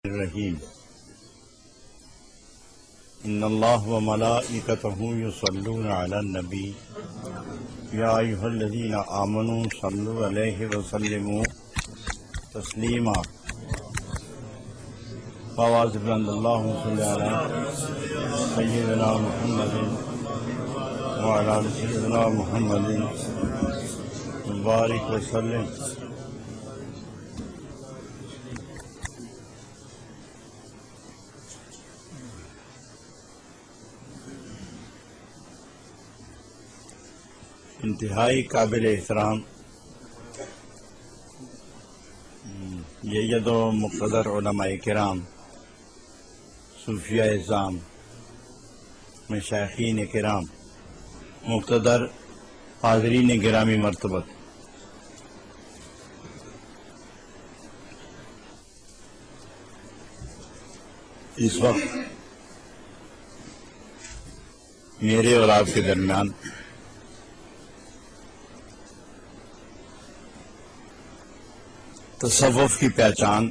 الرحیم ان اللہ و ملائکتہ یصلون علی النبی یا ایھا الذین آمنوا صلوا علیہ وسلموا تسلیما فواز بلند اللہم صلی علی سیدنا محمد وعلی آل سیدنا محمد مبارک وسلم. انتہائی قابل احترام جید و مقتدر علماء کرام، صوفیاء اعظام، مشائخین کرام، مقتدر حاضرین گرامی مرتبت، اس وقت میرے اور آپ کے درمیان تصوف کی پہچان،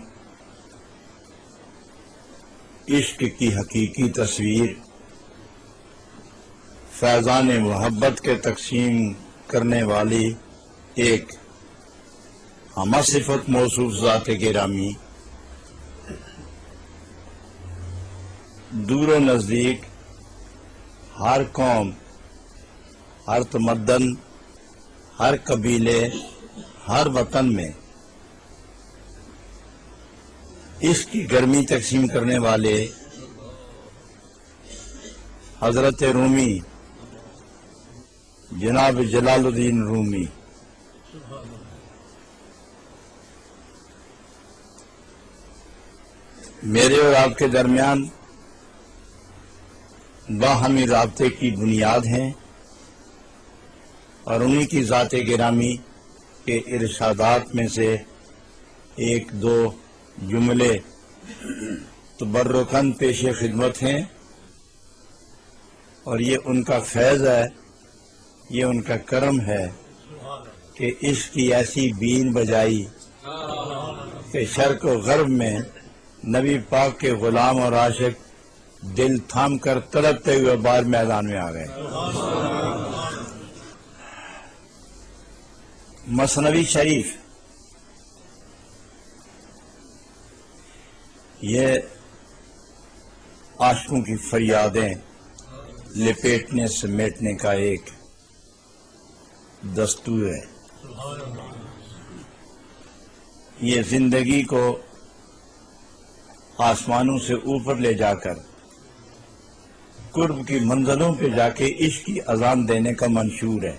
عشق کی حقیقی تصویر، فیضان محبت کے تقسیم کرنے والی ایک ہمہ صفت موصوف ذات گرامی، دور و نزدیک ہر قوم، ہر تمدن، ہر قبیلے، ہر وطن میں اس کی گرمی تقسیم کرنے والے حضرت رومی، جناب جلال الدین رومی، میرے اور آپ کے درمیان باہمی رابطے کی بنیاد ہیں، اور انہی کی ذات گرامی کے ارشادات میں سے ایک دو جملے تبرکاً پیش خدمت ہیں، اور یہ ان کا فیض ہے، یہ ان کا کرم ہے کہ عشق کی ایسی بین بجائی کہ شرق و غرب میں نبی پاک کے غلام اور عاشق دل تھام کر تڑپتے ہوئے بار میدان میں آ گئے. مثنوی شریف یہ عاشقوں کی فریادیں لپیٹنے سمیٹنے کا ایک دستور ہے. یہ زندگی کو آسمانوں سے اوپر لے جا کر قرب کی منزلوں پہ جا کے عشق کی اذان دینے کا منشور ہے.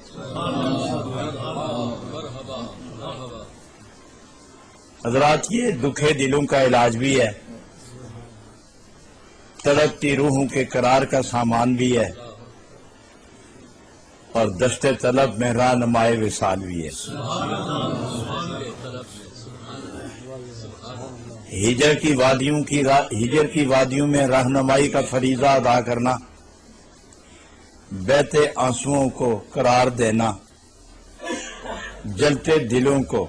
حضرات، یہ دکھے دلوں کا علاج بھی ہے، تڑپتی روحوں کے قرار کا سامان بھی ہے، اور دشت طلب میں راہنمائے وصال بھی ہے. ہجر کی وادیوں میں رہنمائی کا فریضہ ادا کرنا، بہتے آنسوؤں کو قرار دینا، جلتے دلوں کو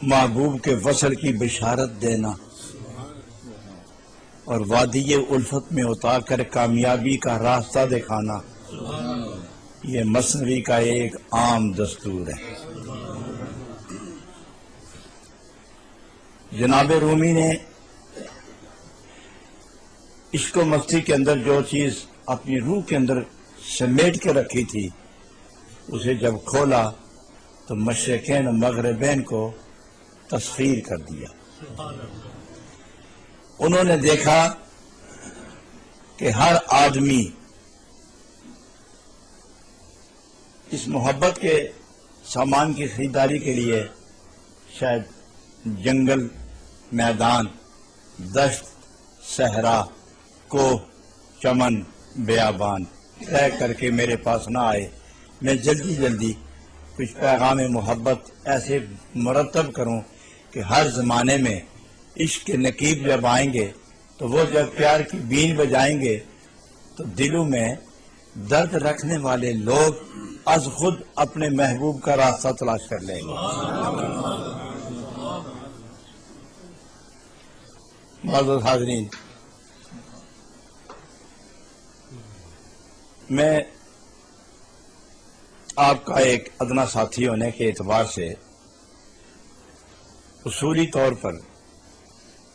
محبوب کے وصل کی بشارت دینا، اور وادی الفت میں اتار کر کامیابی کا راستہ دکھانا، یہ مثنوی کا ایک عام دستور ہے. جناب رومی نے عشق و مستی کے اندر جو چیز اپنی روح کے اندر سمیٹ کے رکھی تھی، اسے جب کھولا تو مشرقین و مغربین کو تسخیر کر دیا. انہوں نے دیکھا کہ ہر آدمی اس محبت کے سامان کی خریداری کے لیے شاید جنگل، میدان، دشت، صحرا، کوہ، چمن، بیابان طے کر کے میرے پاس نہ آئے. میں جلدی کچھ پیغام محبت ایسے مرتب کروں کہ ہر زمانے میں عشق کے نقیب جب آئیں گے تو وہ جب پیار کی بین بجائیں گے تو دلوں میں درد رکھنے والے لوگ از خود اپنے محبوب کا راستہ تلاش کر لیں گے. معزز حاضرین، میں آپ کا ایک ادنا ساتھی ہونے کے اعتبار سے اصولی طور پر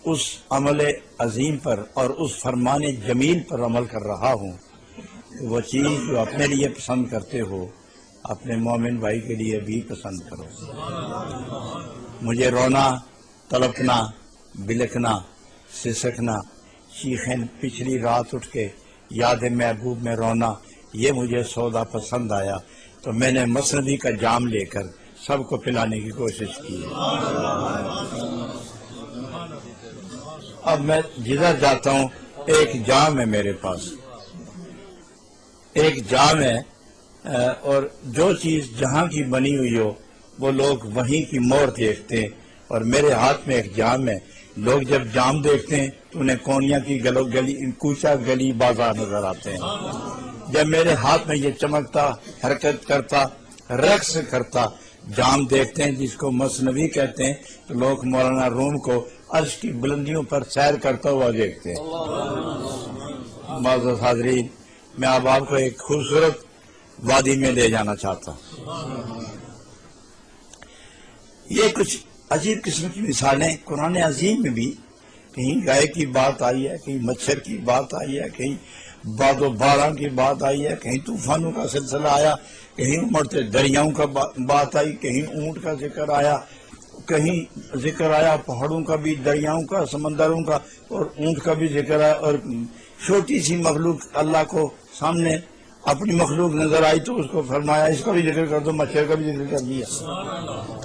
اس عمل عظیم پر اور اس فرمان جمیل پر عمل کر رہا ہوں کہ وہ چیز جو اپنے لیے پسند کرتے ہو اپنے مومن بھائی کے لیے بھی پسند کرو۔ مجھے رونا، تڑپنا، بلکنا، سسکنا، چیخیں، پچھلی رات اٹھ کے یاد محبوب میں رونا، یہ مجھے سودا پسند آیا تو میں نے مسندی کا جام لے کر سب کو پلانے کی کوشش کی۔ اب میں جدھر جاتا ہوں ایک جام ہے میرے پاس، ایک جام ہے، اور جو چیز جہاں کی بنی ہوئی ہو وہ لوگ وہیں کی مور دیکھتے ہیں، اور میرے ہاتھ میں ایک جام ہے۔ لوگ جب جام دیکھتے ہیں تو انہیں کونیا کی گلی، کوچہ گلی بازار نظر آتے ہیں۔ جب میرے ہاتھ میں یہ چمکتا، حرکت کرتا، رقص کرتا جام دیکھتے ہیں جس کو مثنوی کہتے ہیں، تو لوگ مولانا روم کو عرش کی بلندیوں پر سیر کرتا ہوا دیکھتے ہیں۔ معزز حاضرین، میں اب آپ کو ایک خوبصورت وادی میں لے جانا چاہتا ہوں۔ یہ کچھ عجیب قسم کی مثالیں قرآن عظیم میں بھی، کہیں گائے کی بات آئی ہے، کہیں مچھر کی بات آئی ہے، کہیں باد و باران کی بات آئی ہے، کہیں طوفانوں کا سلسلہ آیا، کہیں امڑتے دریاؤں کا بات آئی، کہیں اونٹ کا ذکر آیا، کہیں ذکر آیا پہاڑوں کا بھی، دریاؤں کا، سمندروں کا، اور اونٹ کا بھی ذکر آیا، اور چھوٹی سی مخلوق اللہ کو سامنے اپنی مخلوق نظر آئی تو اس کو فرمایا اس کا بھی ذکر کر دو، مچھر کا بھی ذکر کر دیا۔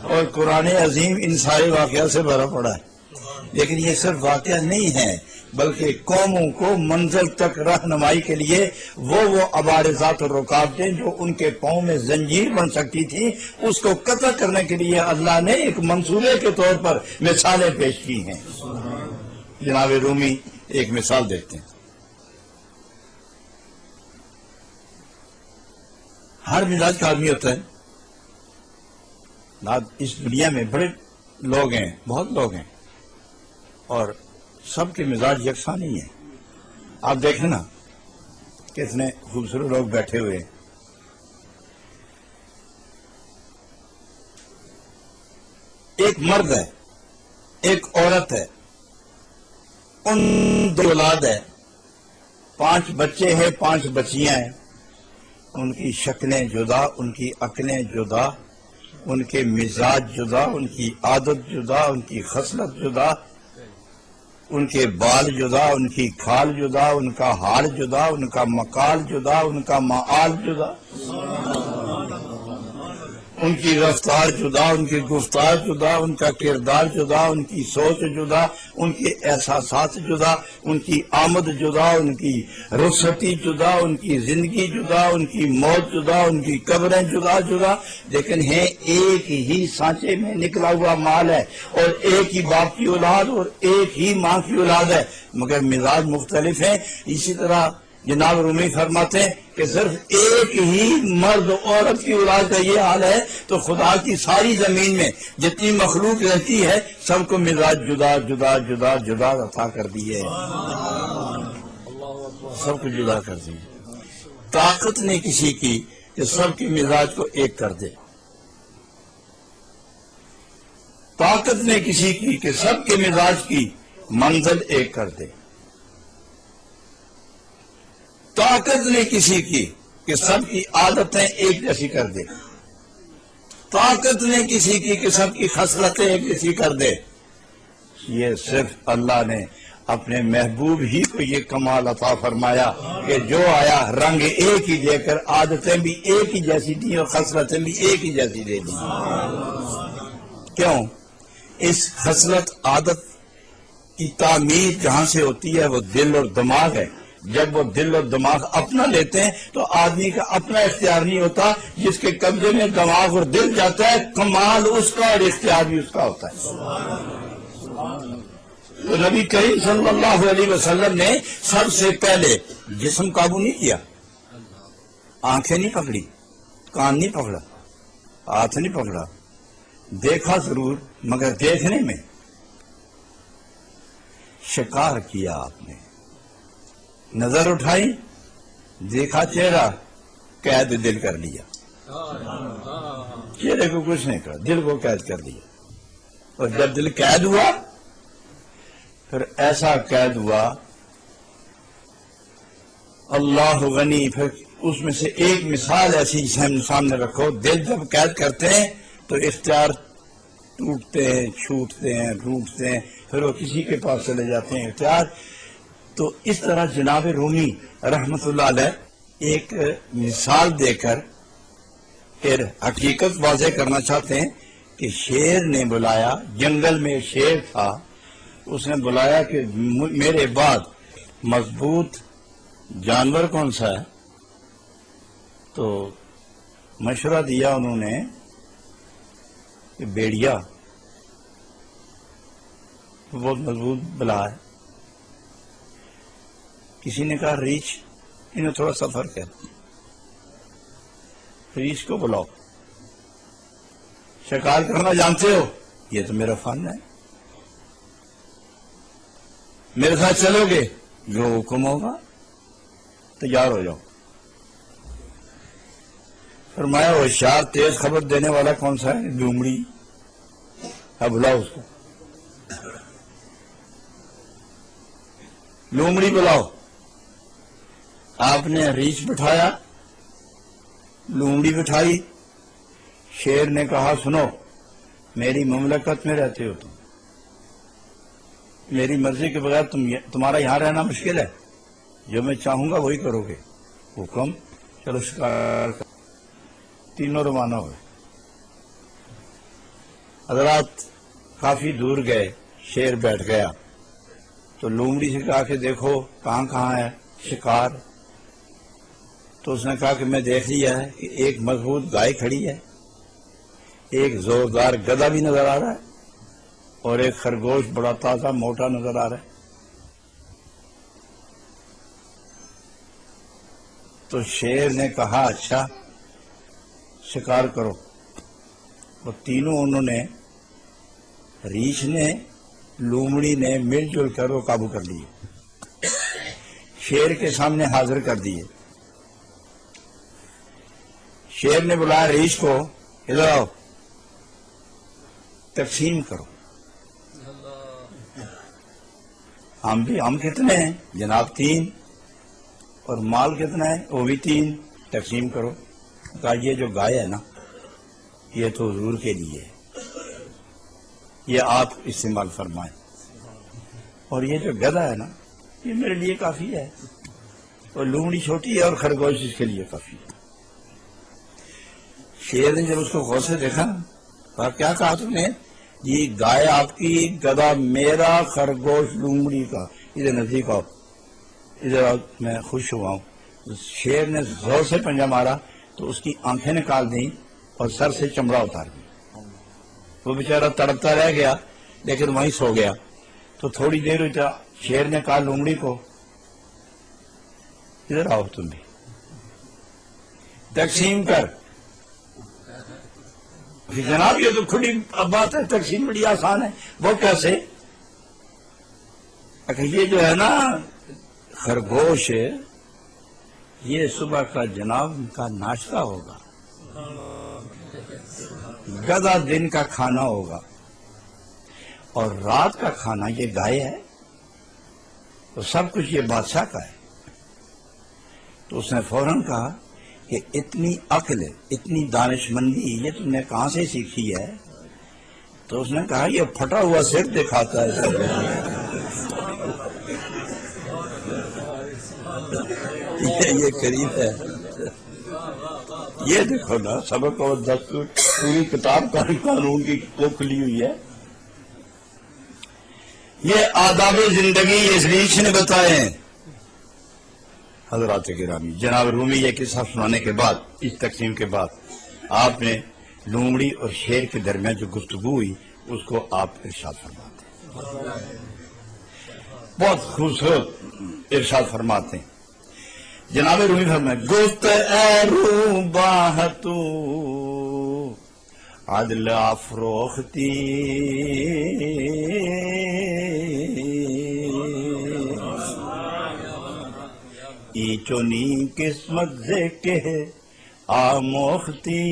اور قرآن عظیم ان سارے واقعات سے بھرا پڑا ہے۔ لیکن یہ صرف واقعہ نہیں ہے، بلکہ قوموں کو منزل تک رہنمائی کے لیے وہ عوارضات اور رکاوٹیں جو ان کے پاؤں میں زنجیر بن سکتی تھی، اس کو قطع کرنے کے لیے اللہ نے ایک منصوبے کے طور پر مثالیں پیش کی ہیں۔ جناب رومی ایک مثال دیتے ہیں۔ ہر مزاج کا آدمی ہوتا ہے، اس دنیا میں بڑے لوگ ہیں، بہت لوگ ہیں، اور سب کے مزاج یکساں نہیں ہیں۔ آپ دیکھیں نا کتنے خوبصورت لوگ بیٹھے ہوئے ہیں۔ ایک مرد ہے، ایک عورت ہے، ان دو اولاد ہے، 5 بچے ہیں، 5 بچیاں ہیں۔ ان کی شکلیں جدا، ان کی عقلیں جدا، ان کے مزاج جدا، ان کی عادت جدا، ان کی خصلت جدا، ان کے بال جدا، ان کی کھال جدا، ان کا حال جدا، ان کا مقال جدا، ان کا معال جدا، ان کی رفتار جدا، ان کی گفتار جدا، ان کا کردار جدا، ان کی سوچ جدا، ان کے احساسات جدا، ان کی آمد جدا، ان کی رخصتی جدا، ان کی زندگی جدا، ان کی موت جدا، ان کی قبریں جدا جدا، لیکن ہیں ایک ہی سانچے میں نکلا ہوا مال ہے، اور ایک ہی باپ کی اولاد اور ایک ہی ماں کی اولاد ہے، مگر مزاج مختلف ہیں۔ اسی طرح جناب رومی فرماتے ہیں کہ صرف ایک ہی مرد عورت کی اولاد کا یہ حال ہے تو خدا کی ساری زمین میں جتنی مخلوق رہتی ہے سب کو مزاج جدا جدا جدا جدا عطا کر دیے، سب کو جدا کر دیے۔ طاقت نے کسی کی کہ سب کے مزاج کو ایک کر دے، طاقت نے کسی کی کہ سب کے مزاج کی منزل ایک کر دے، طاقت نے کسی کی کہ سب کی عادتیں ایک جیسی کر دے، طاقت نے کسی کی کہ سب کی خصلتیں ایک جیسی کر دے۔ یہ صرف اللہ نے اپنے محبوب ہی کو یہ کمال عطا فرمایا کہ جو آیا رنگ ایک ہی دے کر عادتیں بھی ایک ہی جیسی دی اور خصلتیں بھی ایک ہی جیسی دے دی۔ کیوں؟ اس خصلت عادت کی تعمیر جہاں سے ہوتی ہے وہ دل اور دماغ ہے۔ جب وہ دل اور دماغ اپنا لیتے ہیں تو آدمی کا اپنا اختیار نہیں ہوتا، جس کے قبضے میں دماغ اور دل جاتا ہے کمال اس کا اور اختیار بھی اس کا ہوتا ہے۔ تو نبی کریم صلی اللہ علیہ وسلم نے سب سے پہلے جسم قابو نہیں کیا، آنکھیں نہیں پکڑی، کان نہیں پکڑا، ہاتھ نہیں پکڑا، دیکھا ضرور مگر دیکھنے میں شکار کیا آپ نے، نظر اٹھائی، دیکھا چہرہ، قید دل کر لیا. چہرے کو کچھ نہیں کہا، دل کو قید کر لیا. اور جب دل قید ہوا پھر ایسا قید ہوا اللہ غنی. پھر اس میں سے ایک مثال ایسی جسے ہم سامنے رکھو، دل جب قید کرتے ہیں تو اختیار ٹوٹتے ہیں، چھوٹتے ہیں، ٹوٹتے ہیں، پھر وہ کسی کے پاس چلے جاتے ہیں اختیار. تو اس طرح جناب رومی رحمت اللہ علیہ ایک مثال دے کر پھر حقیقت واضح کرنا چاہتے ہیں کہ شیر نے بلایا، جنگل میں شیر تھا، اس نے بلایا کہ میرے بعد مضبوط جانور کون سا ہے؟ تو مشورہ دیا انہوں نے کہ بیڑیا بہت مضبوط بلا ہے. کسی نے کہا ریچھ، انہیں تھوڑا سا فرق ہے، ریچھ کو بلاؤ. شکار کرنا جانتے ہو؟ یہ تو میرا فن ہے، میرے ساتھ چلو گے؟ جو حکم ہوگا تیار ہو جاؤ. فرمایا ہوشیار تیز خبر دینے والا کون سا ہے؟ لومڑی. اب بلاؤ اس کو، لومڑی بلاؤ. آپ نے ریچھ بٹھایا، لومڑی بٹھائی. شیر نے کہا سنو، میری مملکت میں رہتے ہو تم، میری مرضی کے بغیر تمہارا یہاں رہنا مشکل ہے، جو میں چاہوں گا وہی کرو گے. حکم، چلو شکار کر. تینوں روانہ ہوئے. حضرات کافی دور گئے، شیر بیٹھ گیا تو لومڑی سے کہا کہ دیکھو کہاں کہاں ہے شکار. تو اس نے کہا کہ میں دیکھ لیا ہے کہ ایک مضبوط گائے کھڑی ہے، ایک زوردار گدھا بھی نظر آ رہا ہے، اور ایک خرگوش بڑا تازہ موٹا نظر آ رہا ہے. تو شیر نے کہا اچھا شکار کرو. وہ تینوں انہوں نے، ریچھ نے، لومڑی نے مل جل کر وہ قابو کر لیے، شیر کے سامنے حاضر کر دیے. شیر نے بلایا ریچھ کو، ادھر آؤ، تقسیم کرو. ہم کتنے ہیں؟ جناب 3. اور مال کتنا ہے؟ وہ بھی 3. تقسیم کرو. کہا یہ جو گائے ہے نا یہ تو حضور کے لیے ہے، یہ آپ استعمال فرمائیں، اور یہ جو گدھا ہے نا یہ میرے لیے کافی ہے، اور لومڑی چھوٹی ہے اور خرگوش اس کے لیے کافی ہے. شیر نے جب اس کو غور سے دیکھا، کہا کیا کہا تم نے؟ یہ گائے آپ کی، گدھا میرا، خرگوش لومڑی کا. ادھر نزدیک آؤ، ادھر آؤ، میں خوش ہوا ہوں. شیر نے زور سے پنجہ مارا تو اس کی آنکھیں نکال دیں اور سر سے چمڑا اتار دیا. وہ بیچارہ تڑپتا رہ گیا لیکن وہیں سو گیا. تو تھوڑی دیر ہوئی، شیر نے کہا لومڑی کو ادھر آؤ، تم بھی تقسیم کر. جناب یہ تو کھلی بات ہے، تقسیم بڑی آسان ہے. وہ کیسے؟ یہ جو ہے نا خرگوش، یہ صبح کا جناب کا ناشتہ ہوگا، گدھا دن کا کھانا ہوگا، اور رات کا کھانا یہ گائے ہے، تو سب کچھ یہ بادشاہ کا ہے. تو اس نے فوراً کہا کہ اتنی عقل، اتنی دانش مندی یہ تم نے کہاں سے سیکھی ہے؟ تو اس نے کہا یہ پھٹا ہوا سر دکھاتا ہے. یہ قریب ہے، یہ دیکھو نا، سبق اور دستور پوری کتاب قانون کی وہ کھلی ہوئی ہے. یہ آداب زندگی اس ریچھ نے بتائے ہیں. حضرات گرامی، جناب رومی یہ قصہ سنانے کے بعد، اس تقسیم کے بعد، آپ نے لومڑی اور شیر کے درمیان جو گفتگو ہوئی اس کو آپ ارشاد فرماتے ہیں. بہت خوبصورت ارشاد فرماتے ہیں. جناب رومی فرمائے گفت اے روباہ تو عدل افروختی ای چونی قسمت سے کہ آموختی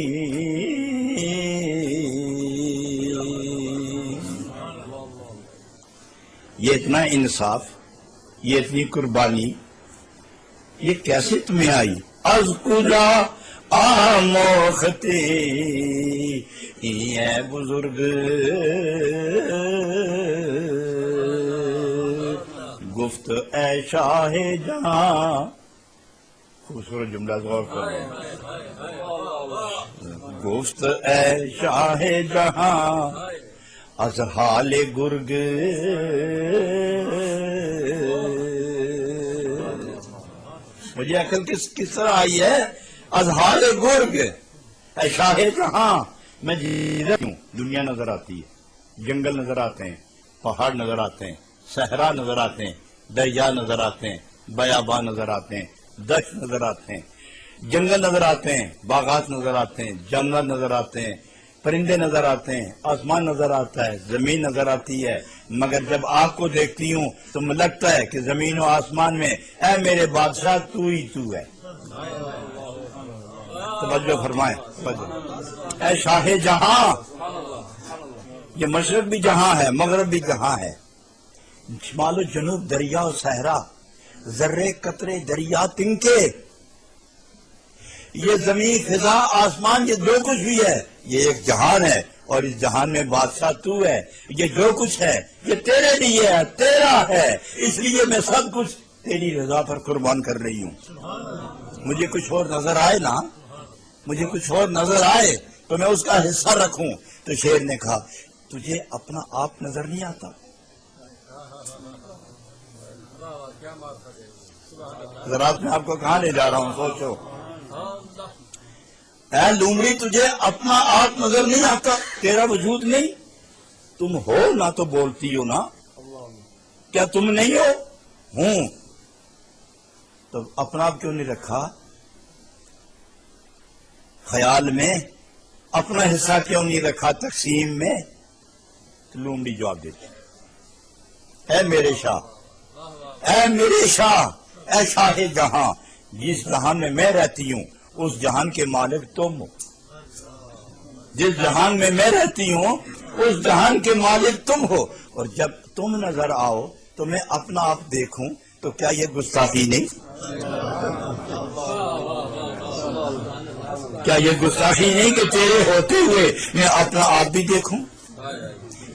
یہ اتنا انصاف، یہ اتنی قربانی، یہ کیسے تمہیں آئی؟ از کجا آموختی اے بزرگ گفت اے شاہ جہاں. خوبصورت جملہ غور کرو. گفت اے شاہ جہاں از حال گرگ مجھے عقل کس طرح آئی ہے؟ از حال گرگ اے شاہ جہاں میں جدھر ہوں دنیا نظر آتی ہے، جنگل نظر آتے ہیں، پہاڑ نظر آتے ہیں، صحرا نظر آتے ہیں، دریا نظر آتے ہیں، بیابان نظر آتے ہیں، دشت نظر آتے ہیں، جنگل نظر آتے ہیں، باغات نظر آتے ہیں، جانور نظر آتے ہیں، پرندے نظر آتے ہیں، آسمان نظر آتا ہے، زمین نظر آتی ہے. مگر جب آنکھ کو دیکھتی ہوں تو مجھے لگتا ہے کہ زمین و آسمان میں اے میرے بادشاہ تو ہی تو ہے. توجہ فرمائیں، اے شاہ جہاں. یہ مشرق بھی جہاں ہے، مغرب بھی جہاں ہے، شمال و جنوب، دریا و صحرا، ذرے قطرے دریا تنکے، یہ زمین فضا آسمان، یہ جو کچھ بھی ہے یہ ایک جہان ہے، اور اس جہان میں بادشاہ تو ہے. یہ جو کچھ ہے یہ تیرے لیے ہے، تیرا ہے، اس لیے میں سب کچھ تیری رضا پر قربان کر رہی ہوں. مجھے کچھ اور نظر آئے نا، مجھے کچھ اور نظر آئے تو میں اس کا حصہ رکھوں. تو شیر نے کہا تجھے اپنا آپ نظر نہیں آتا؟ ذرا میں آپ کو کہاں لے جا رہا ہوں، سوچو. اے لومڑی تجھے اپنا آپ نظر نہیں آتا؟ تیرا وجود نہیں؟ تم ہو نہ تو بولتی ہو نا، کیا تم نہیں ہو؟ ہوں. تو اپنا آپ کیوں نہیں رکھا خیال میں؟ اپنا حصہ کیوں نہیں رکھا تقسیم میں؟ تو لومڑی جواب دیتی اے میرے شاہ، اے میرے شاہ، اے شاہ جہاں، جس جہان میں رہتی ہوں اس جہان کے مالک تم ہو. جس جہان میں رہتی ہوں اس جہان کے مالک تم ہو، اور جب تم نظر آؤ تو میں اپنا آپ دیکھوں تو کیا یہ گستاخی نہیں؟ کیا یہ گستاخی نہیں کہ تیرے ہوتے ہوئے میں اپنا آپ بھی دیکھوں؟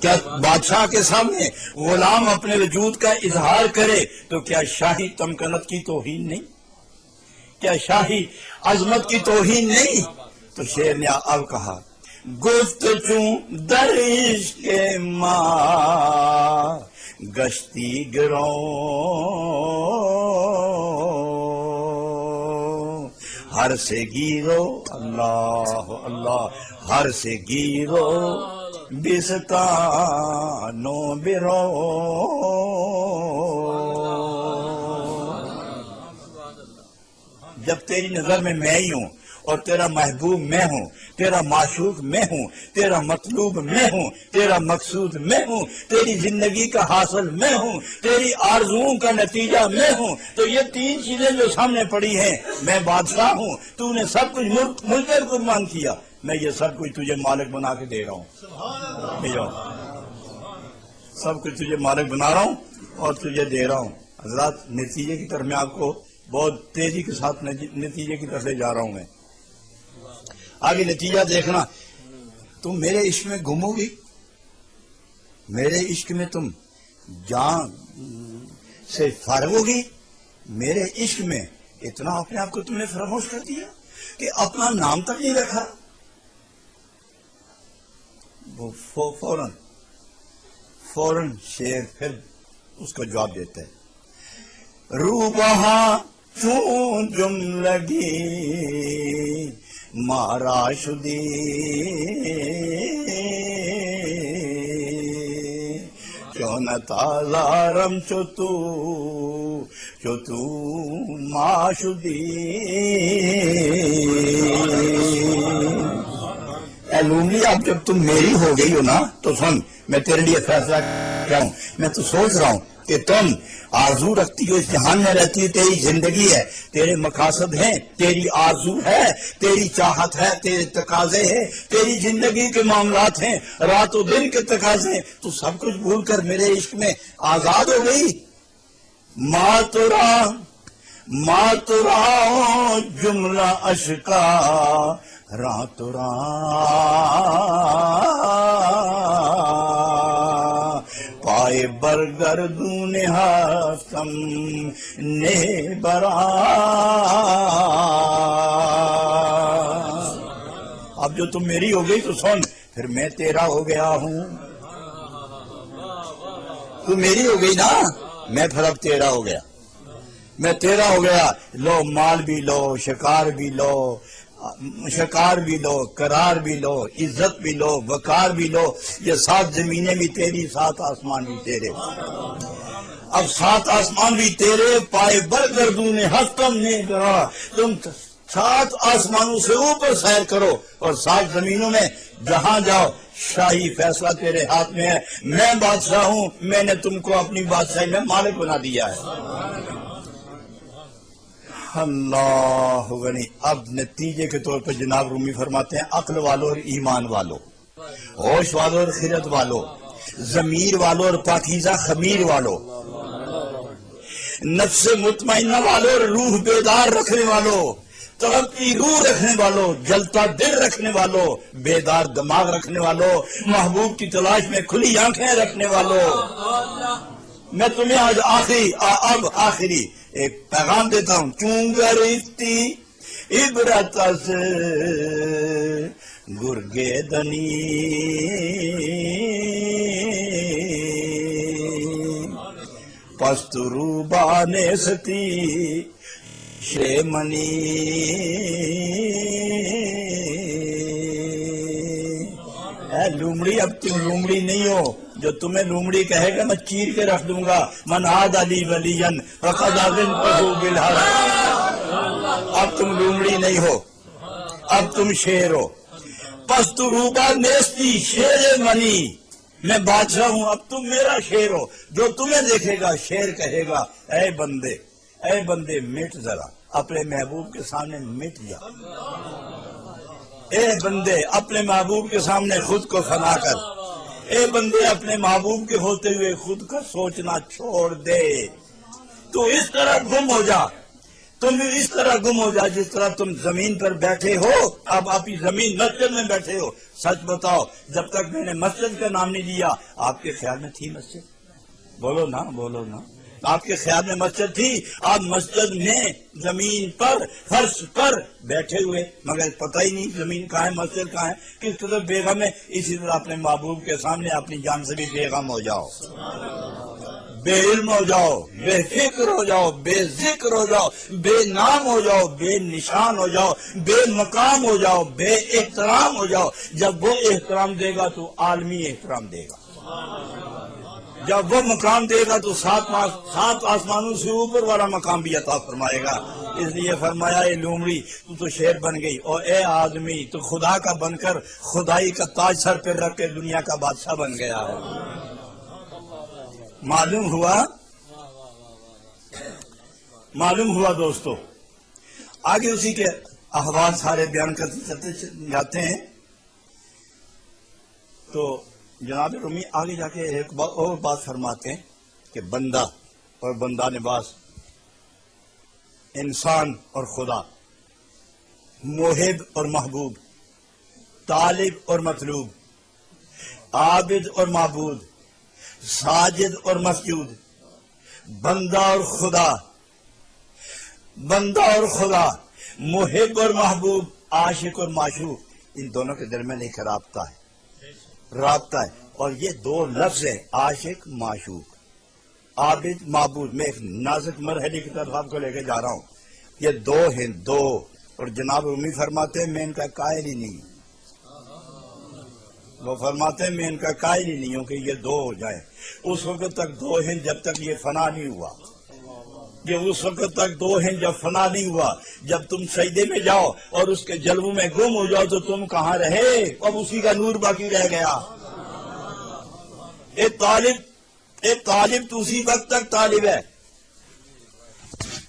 کیا بادشاہ کے سامنے غلام اپنے وجود کا اظہار کرے تو کیا شاہی تمکنت کی توہین نہیں؟ کیا شاہی عظمت کی توہین نہیں؟ تو شیر نے اب کہا گفت چون در عشق ماں گشتی گروں ہر سے گیرو، اللہ اللہ، ہر سے گیرو بستانو برو. جب تیری نظر میں ہی ہوں اور تیرا محبوب میں ہوں، تیرا معشوق میں ہوں، تیرا مطلوب میں ہوں، تیرا مقصود میں ہوں، تیری زندگی کا حاصل میں ہوں، تیری آرزوؤں کا نتیجہ میں ہوں، تو یہ تین چیزیں جو سامنے پڑی ہیں، میں بادشاہ ہوں، تو نے سب کچھ مجھ پر قربان کیا، میں یہ سب کچھ تجھے مالک بنا کے دے رہا ہوں. سب کچھ تجھے مالک بنا رہا ہوں اور تجھے دے رہا ہوں. حضرات نتیجے کی طرف میں آپ کو بہت تیزی کے ساتھ نتیجے کی طرف لے جا رہا ہوں. میں آگے نتیجہ دیکھنا. تم میرے عشق میں گم ہوگی، میرے عشق میں تم جان سے فارغ ہوگی. میرے عشق میں اتنا اپنے آپ کو تم نے فراموش کر دیا کہ اپنا نام تک نہیں رکھا. وہ فوراً شیر پھر اس کا جواب دیتا ہے رو بہاں چون جم لگی مارا شدی چون تازارم چتو ما شدی. اے لومڑی اب جب تم میری ہو گئی ہو نا تو سن، میں تیرے لیے فیصلہ کر رہا ہوں. میں تو سوچ رہا ہوں کہ تم آرزو رکھتی ہو، اس جہان میں رہتی ہو، تیری زندگی ہے، تیرے مقاصد ہیں، تیری آرزو ہے، تیری چاہت ہے، تیرے تقاضے ہیں، تیری زندگی کے معاملات ہیں، رات و دن کے تقاضے ہیں، تو سب کچھ بھول کر میرے عشق میں آزاد ہو گئی۔ ماترا جملہ اشکا راترا پائے برگردون ہستم نے برا۔ اب جو تم میری ہو گئی تو سن، پھر میں تیرا ہو گیا ہوں۔ تو میری ہو گئی نا، میں پھر اب تیرا ہو گیا، میں تیرا ہو گیا۔ لو مال بھی لو، شکار بھی لو، قرار بھی لو، عزت بھی لو، وقار بھی لو، یہ 7 زمینیں بھی تیری، 7 آسمان بھی تیرے۔ اب 7 آسمان بھی تیرے، پائے برگردون ہستم نے کرا، تم 7 آسمانوں سے اوپر سیر کرو اور 7 زمینوں میں جہاں جاؤ، شاہی فیصلہ تیرے ہاتھ میں ہے۔ میں بادشاہ ہوں، میں نے تم کو اپنی بادشاہی میں مالک بنا دیا ہے۔ اللہ غنی۔ اب نتیجے کے طور پر جناب رومی فرماتے ہیں، عقل والو اور ایمان والو، ہوش والو اور خرد والو، ضمیر والو اور پاکیزہ خمیر والو، نفس مطمئنہ والو اور روح بیدار رکھنے والو، تڑپتی روح رکھنے والو، جلتا دل رکھنے والو، بیدار دماغ رکھنے والو، محبوب کی تلاش میں کھلی آنکھیں رکھنے والو، میں تمہیں آج آخری ایک پیغام دیتا ہوں۔ چونگر افتی عبرت از گرگیدنی، پست روبانستی شیمنی، اے لومڑی، اب تم لومڑی نہیں ہو، جو تمہیں لومڑی کہے گا میں چیر کے رکھ دوں گا۔ من عاد علی ولین فقد اذنتہ بالحرب۔ اب تم لومڑی نہیں ہو، اب تم شیر ہو۔ پست روبا نیستی شیر منی، میں بادشاہ ہوں، اب تم میرا شیر ہو۔ جو تمہیں دیکھے گا شیر کہے گا، اے بندے مٹ ذرا، اپنے محبوب کے سامنے مٹ جا، اے بندے اپنے محبوب کے سامنے خود کو فنا کر، اے بندے اپنے محبوب کے ہوتے ہوئے خود کا سوچنا چھوڑ دے۔ تو اس طرح گم ہو جا، تم اس طرح گم ہو جا جس طرح تم زمین پر بیٹھے ہو۔ اب آپ زمین مسجد میں بیٹھے ہو، سچ بتاؤ، جب تک میں نے مسجد کا نام نہیں لیا آپ کے خیال میں تھی مسجد؟ بولو نا، بولو نا، آپ کے خیال میں مسجد تھی؟ آپ مسجد میں زمین پر فرش پر بیٹھے ہوئے، مگر پتہ ہی نہیں زمین کہاں ہے، مسجد کہاں ہے، کس طرح بیغم ہے۔ اسی طرح اپنے محبوب کے سامنے اپنی جان سے بھی بیغم ہو جاؤ، بے علم ہو جاؤ، بے فکر ہو جاؤ، بے ذکر ہو جاؤ، بے نام ہو جاؤ، بے نشان ہو جاؤ، بے مقام ہو جاؤ، بے احترام ہو جاؤ۔ جب وہ احترام دے گا تو عالمی احترام دے گا، جب وہ مقام دے گا تو 7 آسمانوں سے اوپر والا مقام بھی عطا فرمائے گا۔ اس لیے فرمایا، اے لومڑی تو شیر بن گئی، اور اے آدمی تو خدا کا بن کر خدائی کا تاج سر پہ رکھ کے دنیا کا بادشاہ بن گیا ہے۔ معلوم ہوا دوستو۔ آگے اسی کے احوال سارے بیان کرتے چلتے جاتے ہیں، تو جناب رومی آگے جا کے ایک اور بات فرماتے ہیں کہ بندہ اور بندہ نواز، انسان اور خدا، محب اور محبوب، طالب اور مطلوب، عابد اور معبود، ساجد اور مسجود، بندہ اور خدا، محب اور محبوب، عاشق اور معشوق، ان دونوں کے درمیان ایک رابطہ ہے، اور یہ 2 لفظ ہیں، عاشق معشوق، عابد معبود۔ میں ایک نازک مرحلے کی طرف آپ کو لے کے جا رہا ہوں، یہ 2 ہیں، 2، اور جناب رومی فرماتے ہیں میں ان کا قائل ہی نہیں، وہ فرماتے ہیں میں ان کا قائل ہی نہیں ہوں کہ یہ 2 ہو جائیں۔ اس وقت تک 2 ہیں جب تک یہ فنا نہیں ہوا، یہ اس وقت تک 2 ہیں جب فنا نہیں ہوا۔ جب تم سجدے میں جاؤ اور اس کے جلووں میں گم ہو جاؤ تو تم کہاں رہے؟ اب اسی کا نور باقی رہ گیا۔ ایک طالب ایک طالب تو اسی وقت تک طالب ہے،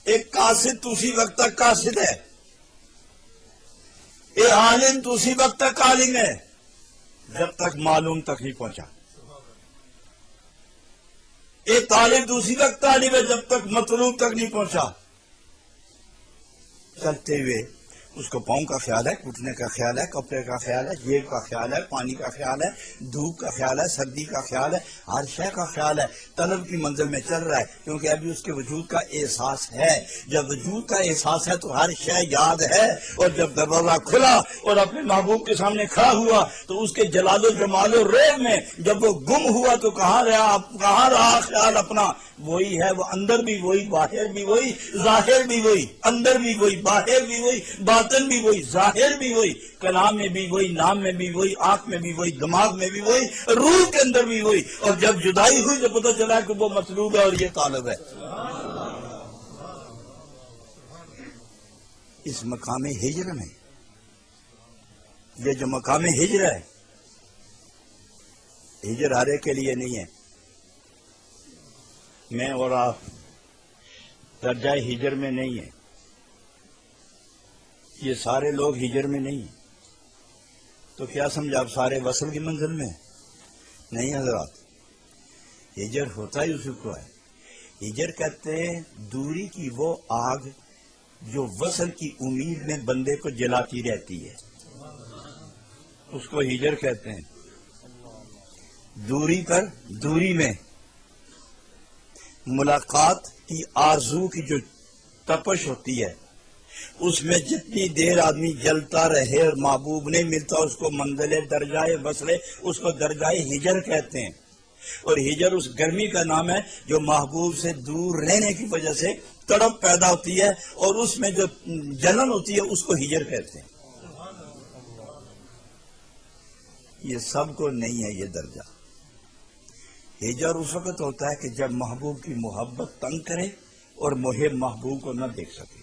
ایک قاصد تو اسی وقت تک قاصد ہے، ایک عالم تو اسی وقت تک عالم ہے جب تک معلوم تک نہیں پہنچا، ایک طالب تو اسی وقت طالب ہے جب تک مطلوب تک نہیں پہنچا۔ چلتے ہوئے اس کو پاؤں کا خیال ہے، گھٹنے کا خیال ہے، کپڑے کا خیال ہے، جیب کا خیال ہے، پانی کا خیال ہے، دھوپ کا خیال ہے، سردی کا خیال ہے، ہر شے کا خیال ہے، طلب کی منزل میں چل رہا ہے، کیونکہ ابھی اس کے وجود کا احساس ہے۔ جب وجود کا احساس ہے تو ہر شے یاد ہے، اور جب دروازہ کھلا اور اپنے محبوب کے سامنے کھڑا ہوا تو اس کے جلال و جمال و ریب میں جب وہ گم ہوا تو کہاں رہا خیال اپنا؟ وہی ہے، وہ اندر بھی وہی، باہر بھی وہی، ظاہر بھی وہی، اندر بھی وہی، باہر بھی وہی، باطن بھی وہی، ظاہر بھی وہی، کلام میں بھی وہی، نام میں بھی وہی، آنکھ میں بھی وہی، دماغ میں بھی وہی، روح کے اندر بھی وہی۔ اور جب جدائی ہوئی تو پتہ چلا کہ وہ مطلوب ہے اور یہ طالب ہے۔ اس مقام ہجر میں، یہ جو مقام ہجر ہے، ہجر ہر ایک کے لیے نہیں ہے۔ میں اور آپ درجہ ہجر میں نہیں ہے، یہ سارے لوگ ہجر میں نہیں ہیں، تو کیا سمجھا آپ سارے وصل کی منزل میں؟ نہیں حضرات، ہجر ہوتا ہی اسی کو ہے۔ ہجر کہتے ہیں دوری کی وہ آگ جو وصل کی امید میں بندے کو جلاتی رہتی ہے، اس کو ہجر کہتے ہیں۔ دوری میں ملاقات کی آرزو کی جو تپش ہوتی ہے، اس میں جتنی دیر آدمی جلتا رہے اور محبوب نہیں ملتا اس کو منزل درجہ وصل، اس کو درجہ ہجر کہتے ہیں۔ اور ہجر اس گرمی کا نام ہے جو محبوب سے دور رہنے کی وجہ سے تڑپ پیدا ہوتی ہے، اور اس میں جو جلن ہوتی ہے اس کو ہجر کہتے ہیں۔ یہ سب کو نہیں ہے یہ درجہ۔ ہجر اس وقت ہوتا ہے کہ جب محبوب کی محبت تنگ کرے اور محب محبوب کو نہ دیکھ سکے،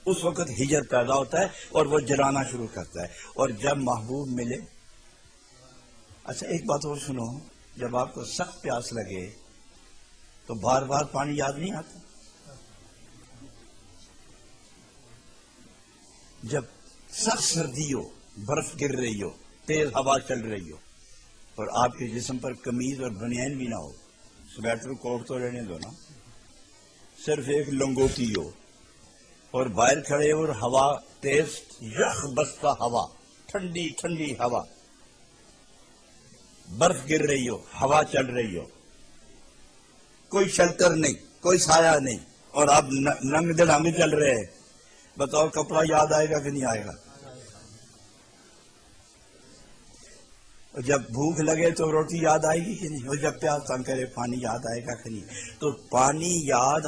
اس وقت ہجر پیدا ہوتا ہے اور وہ جلانا شروع کرتا ہے۔ اور جب محبوب ملے، اچھا ایک بات اور سنو، جب آپ کو سخت پیاس لگے تو بار بار پانی یاد نہیں آتا؟ جب سخت سردی ہو، برف گر رہی ہو، تیز ہوا چل رہی ہو، اور آپ کے جسم پر قمیض اور بنیان بھی نہ ہو، سویٹر کوٹ تو رہنے دو نا، صرف ایک لنگوٹی ہو، اور باہر کھڑے اور ہوا تیز، یخ بستہ ہوا، ٹھنڈی ٹھنڈی ہوا، برف گر رہی ہو، ہوا چل رہی ہو، کوئی شیلٹر نہیں، کوئی سایہ نہیں، اور آپ ننگ دڑانگ چل رہے ہیں، بتاؤ کپڑا یاد آئے گا کہ نہیں آئے گا؟ اور جب بھوک لگے تو روٹی یاد آئے گی کہ نہیں؟ اور جب پیاس تنگ کرے پانی یاد آئے گا کہ نہیں؟ تو پانی یاد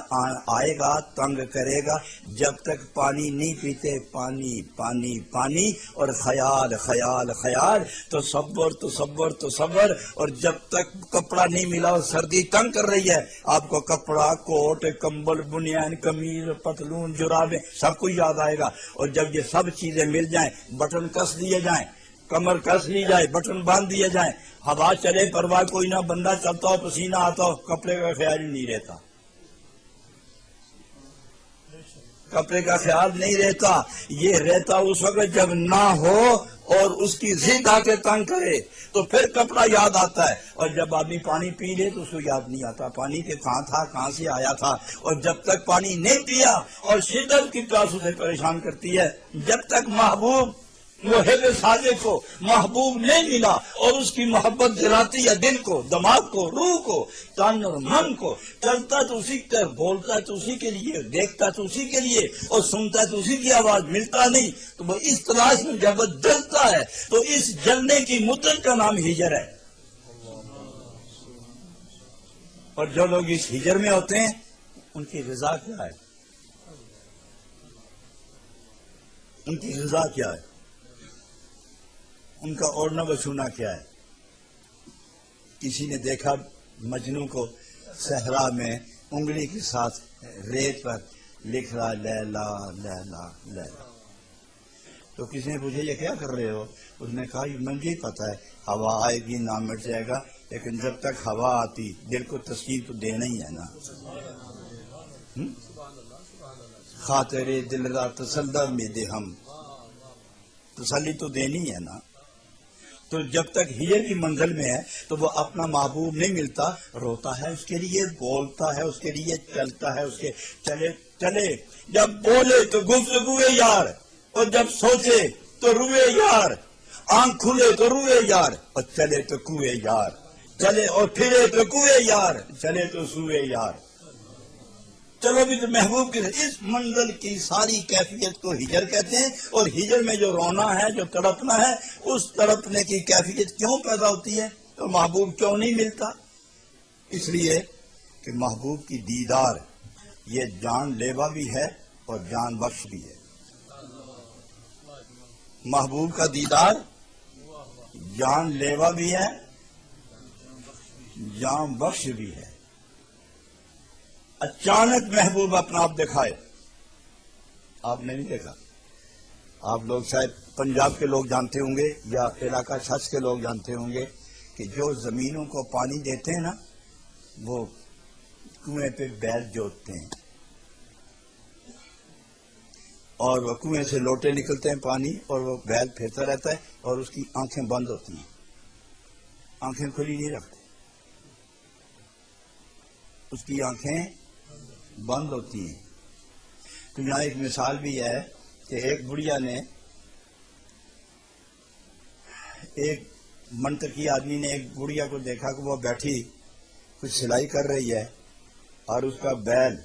آئے گا، تنگ کرے گا، جب تک پانی نہیں پیتے پانی پانی پانی، اور خیال خیال خیال، تصور تصور تصور، اور جب تک کپڑا نہیں ملا اور سردی تنگ کر رہی ہے آپ کو، کپڑا، کوٹ، کمبل، بنیان، قمیض، پتلون، جرابیں، سب کچھ یاد آئے گا۔ اور جب یہ سب چیزیں مل جائیں، بٹن کس دیے جائیں، کمر کس لی جائے، بٹن باندھ دیے جائیں، ہوا چلے پرواہ کوئی نہ، بندہ چلتا ہو پسینہ آتا ہو، کپڑے کا خیال ہی نہیں رہتا، کپڑے کا خیال نہیں رہتا۔ یہ رہتا اس وقت جب نہ ہو اور اس کی ضد آ کے تنگ کرے تو پھر کپڑا یاد آتا ہے، اور جب آدمی پانی پی لے تو اس کو یاد نہیں آتا پانی کے کہاں تھا، کہاں سے آیا تھا۔ اور جب تک پانی نہیں پیا اور شدت کی پیاس اسے پریشان کرتی ہے، جب تک محبوب محب صادق کو محبوب نہیں ملا اور اس کی محبت جلاتی ہے دل کو، دماغ کو، روح کو، تن اور من کو، چلتا تو اسی کا، بولتا تو اسی کے لیے، دیکھتا تو اسی کے لیے، اور سنتا تو اسی کی آواز، ملتا نہیں تو وہ اس تلاش میں جب وہ جلتا ہے تو اس جلنے کی مدت کا نام ہجر ہے۔ اور جو لوگ اس ہجر میں ہوتے ہیں ان کی غذا کیا ہے؟ ان کی غذا کیا ہے؟ ان کا اوڑھنا بچھونا کیا ہے؟ کسی نے دیکھا مجنوں کو صحرا میں انگلی کے ساتھ ریت پر لکھ رہا لیلا لیلا لیلا، تو کسی نے پوچھا یہ کیا کر رہے ہو؟ اس نے کہا مجھے ہی پتا ہے، ہوا آئے گی نام مٹ جائے گا، لیکن جب تک ہوا آتی دل کو تسکین تو دینا ہی ہے نا. خاطر دل را تسلی میں دے ہم، تسلی تو دینی ہے نا. تو جب تک ہجر کی منزل میں ہے تو وہ اپنا محبوب نہیں ملتا، روتا ہے اس کے لیے، بولتا ہے اس کے لیے، چلتا ہے اس کے چلے. جب بولے تو گفتگوے یار، اور جب سوچے تو روئے یار، آنکھ کھلے تو روئے یار، اور چلے تو کوئے یار، چلے اور پھرے تو کوئے یار، چلے تو سوئے یار. چلو بھی تو محبوب کی اس منزل کی ساری کیفیت کو ہجر کہتے ہیں. اور ہجر میں جو رونا ہے، جو تڑپنا ہے، اس تڑپنے کی کیفیت کیوں پیدا ہوتی ہے؟ تو محبوب کیوں نہیں ملتا؟ اس لیے کہ محبوب کی دیدار یہ جان لیوا بھی ہے اور جان بخش بھی ہے. محبوب کا دیدار جان لیوا بھی ہے، جان بخش بھی ہے. اچانک محبوب اپنا آپ دکھائے، آپ نے نہیں دیکھا. آپ لوگ شاید پنجاب کے لوگ جانتے ہوں گے یا علاقہ چھچ کے لوگ جانتے ہوں گے کہ جو زمینوں کو پانی دیتے ہیں نا، وہ کنویں پہ بیل جوتتے ہیں، اور وہ کنویں سے لوٹے نکلتے ہیں پانی، اور وہ بیل پھرتا رہتا ہے، اور اس کی آنکھیں بند ہوتی ہیں، آنکھیں کھلی نہیں رکھتے، اس کی آنکھیں بند ہوتی ہیں. تو یہاں ایک مثال بھی ہے کہ ایک بڑھیا نے، ایک منطقی آدمی نے ایک بڑھیا کو دیکھا کہ وہ بیٹھی کچھ سلائی کر رہی ہے، اور اس کا بیل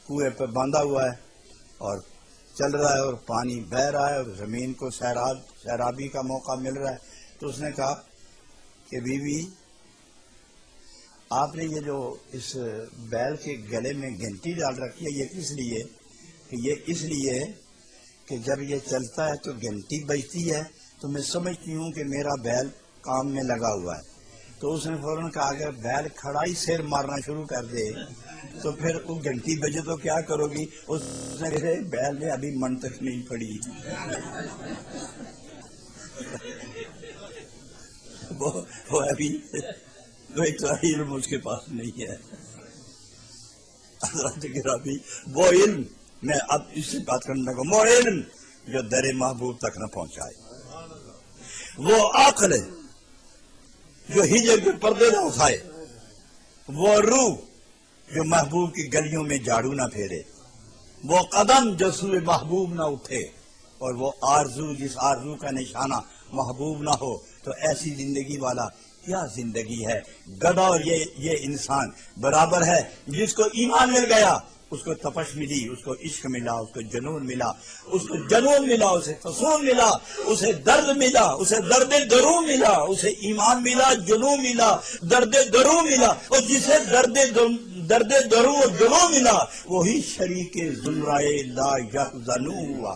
کنویں پہ باندھا ہوا ہے اور چل رہا ہے، اور پانی بہہ رہا ہے، اور زمین کو سیرابی کا موقع مل رہا ہے. تو اس نے کہا کہ بیوی، آپ نے یہ جو اس بیل کے گلے میں گھنٹی ڈال رکھی ہے، یہ کس لیے؟ کہ یہ اس لیے کہ جب یہ چلتا ہے تو گھنٹی بجتی ہے، تو میں سمجھتی ہوں کہ میرا بیل کام میں لگا ہوا ہے. تو اس نے فوراً کہا اگر بیل کھڑا ہی سیر مارنا شروع کر دے تو پھر وہ گھنٹی بجے تو کیا کرو گی؟ اس نے کہا بیل نے ابھی منطق نہیں پڑی، وہ ابھی علم اس کے پاس نہیں ہے. حضرات گرامی، وہ علم، میں اب اس سے بات کرنے لگا، وہ علم جو در محبوب تک نہ پہنچائے، وہ عقل جو ہجر کے پردے نہ اٹھائے، وہ روح جو محبوب کی گلیوں میں جھاڑو نہ پھیرے، وہ قدم جو سوئے محبوب نہ اٹھے، اور وہ آرزو جس آرزو کا نشانہ محبوب نہ ہو. تو ایسی زندگی والا کیا زندگی ہے؟ گدھا اور یہ انسان برابر ہے. جس کو ایمان مل گیا اس کو تپش ملی، اس کو عشق ملا، اس کو جنون ملا، اسے فسون ملا، اسے درد ملا، اسے درد درو ملا، اسے ایمان ملا، جنون ملا، درد درو ملا. اور جسے درد درو اور جنون ملا وہی شریک زمرائے لا یحزنو ہوا،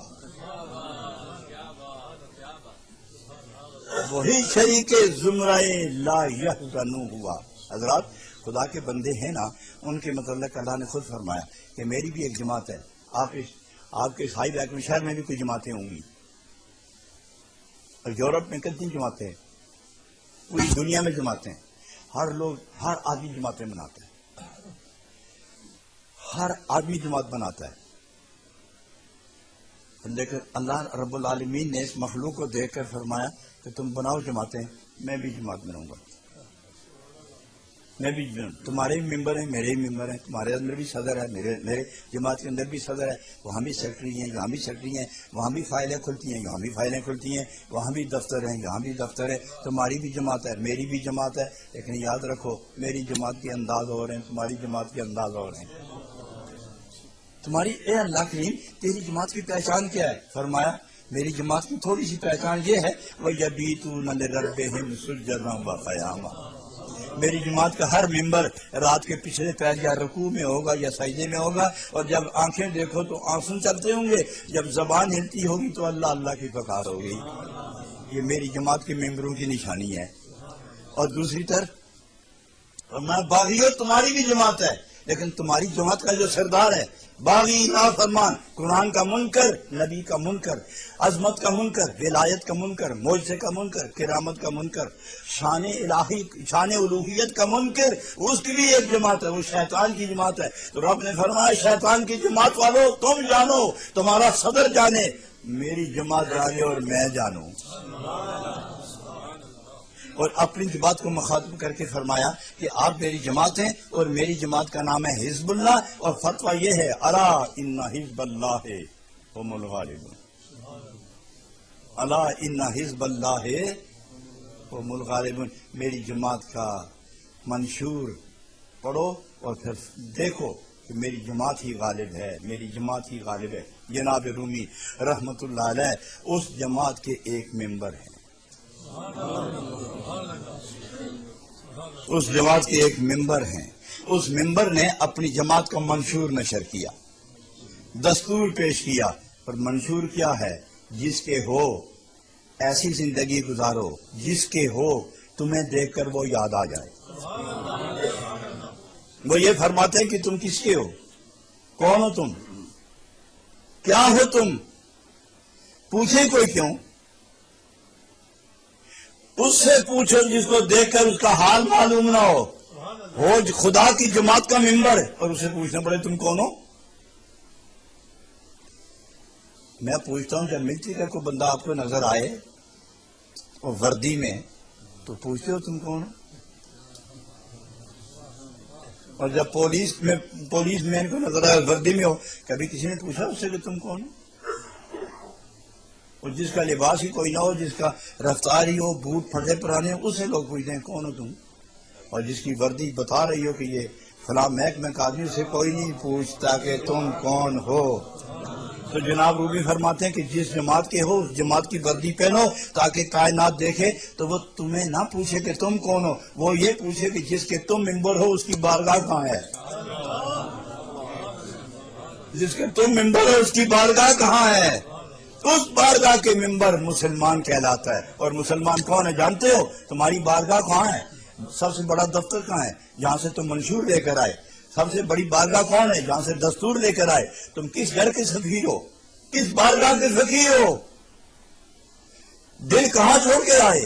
وہی شریک زمرائے لا یحزنو ہوا. حضرات، خدا کے بندے ہیں نا، ان کے متعلق اللہ نے خود فرمایا کہ میری بھی ایک جماعت ہے. آپ کے عیسائی بیکم شہر میں بھی کوئی جماعتیں ہوں گی، اور یورپ میں کتنی جماعتیں ہیں، پوری دنیا میں جماعتیں ہیں. ہر آدمی جماعتیں بناتا ہے، ہر آدمی جماعت بناتا ہے. لیکن اللہ رب العالمین نے اس مخلوق کو دیکھ کر فرمایا کہ تم بناؤ جماعتیں، میں بھی جماعت بناؤں گا. میں بھی تمہارے بھی ممبر ہیں، میرے بھی ممبر ہیں، تمہارے اندر بھی صدر ہے، میرے جماعت کے اندر بھی صدر ہے، وہاں بھی سیکرٹری ہیں، یہاں بھی سیکرٹری ہیں، وہاں بھی فائلیں کھلتی ہیں، یہاں بھی فائلیں کھلتی ہیں، وہاں بھی دفتر ہیں، یہاں بھی دفتر ہے. تمہاری بھی جماعت ہے، میری بھی جماعت ہے. لیکن یاد رکھو، میری جماعت کے انداز ہو رہے ہیں، تمہاری جماعت کے انداز ہو رہے ہیں. تمہاری اے اللہ کریم، تیری جماعت کی پہچان کیا ہے؟ فرمایا میری جماعت کی تھوڑی سی پہچان یہ ہے، وَيَبِيتُونَ لِرَبِّهِمْ سُجَّدًا وَقِيَامًا. میری جماعت کا ہر ممبر رات کے پچھلے پیر یا رکوع میں ہوگا یا سجدے میں ہوگا، اور جب آنکھیں دیکھو تو آنسو چلتے ہوں گے، جب زبان ہلتی ہوگی تو اللہ اللہ کی پکار ہوگی. یہ میری جماعت کے ممبروں کی نشانی ہے. اور دوسری طرف میں باغیوں، تمہاری بھی جماعت ہے، لیکن تمہاری جماعت کا جو سردار ہے باغی نافرمان، قرآن کا منکر، نبی کا منکر، عظمت کا منکر، ولایت کا منکر، معجزے کا منکر، کرامت کا منکر، شان الہی، شان الوہیت کا منکر، اس کی بھی ایک جماعت ہے، وہ شیطان کی جماعت ہے۔ تو رب نے فرمایا شیطان کی جماعت والو تم جانو، تمہارا صدر جانے، میری جماعت جانے اور میں جانوں۔ اور اپنی بات کو مخاطب کر کے فرمایا کہ آپ میری جماعت ہیں اور میری جماعت کا نام ہے حزب اللہ، اور فتویٰ یہ ہے الا ان حزب اللہ هم الغالبون، الا ان حزب اللہ هم الغالبون۔ میری جماعت کا منشور پڑھو اور پھر دیکھو کہ میری جماعت ہی غالب ہے، میری جماعت ہی غالب ہے۔ جناب رومی رحمت اللہ علیہ اس جماعت کے ایک ممبر ہیں، اس جماعت کے ایک ممبر ہیں۔ اس ممبر نے اپنی جماعت کا منشور نشر کیا، دستور پیش کیا، اور منشور کیا ہے؟ جس کے ہو ایسی زندگی گزارو جس کے ہو تمہیں دیکھ کر وہ یاد آ جائے۔ وہ یہ فرماتے ہیں کہ تم کس کے ہو، کون ہو تم، کیا ہو تم، پوچھے کوئی کیوں، اس سے پوچھو جس کو دیکھ کر اس کا حال معلوم نہ ہو خدا کی جماعت کا ممبر ہے، اور اسے پوچھنا پڑے تم کون ہو۔ میں پوچھتا ہوں جب ملٹری کا کوئی بندہ آپ کو نظر آئے اور وردی میں، تو پوچھتے ہو تم کون ہو؟ اور جب پولیس مین کو نظر آئے وردی میں ہو، کبھی کسی نے پوچھا اس سے کہ تم کون ہو؟ اور جس کا لباس ہی کوئی نہ ہو، جس کا رفتار ہی ہو، بوٹ پھٹے پرانے ہو، اس سے لوگ پوچھتے ہیں کون ہو تم؟ اور جس کی وردی بتا رہی ہو کہ یہ فلاں محکمہ کا آدمی، سے کوئی نہیں پوچھتا کہ تم کون ہو۔ تو جناب رومی فرماتے ہیں کہ جس جماعت کے ہو اس جماعت کی وردی پہنو تاکہ کائنات دیکھے تو وہ تمہیں نہ پوچھے کہ تم کون ہو، وہ یہ پوچھے کہ جس کے تم ممبر ہو اس کی بارگاہ کہاں ہے، جس کے تم ممبر ہو اس کی بارگاہ کہاں ہے۔ اس بارگاہ کے ممبر مسلمان کہلاتا ہے۔ اور مسلمان کون ہے جانتے ہو؟ تمہاری بارگاہ کہاں ہے؟ سب سے بڑا دفتر کہاں ہے جہاں سے تم منشور لے کر آئے؟ سب سے بڑی بارگاہ کون ہے جہاں سے دستور لے کر آئے؟ تم کس گھر کے سفیر ہو، کس بارگاہ کے فقیر ہو؟ دل کہاں چھوڑ کے آئے؟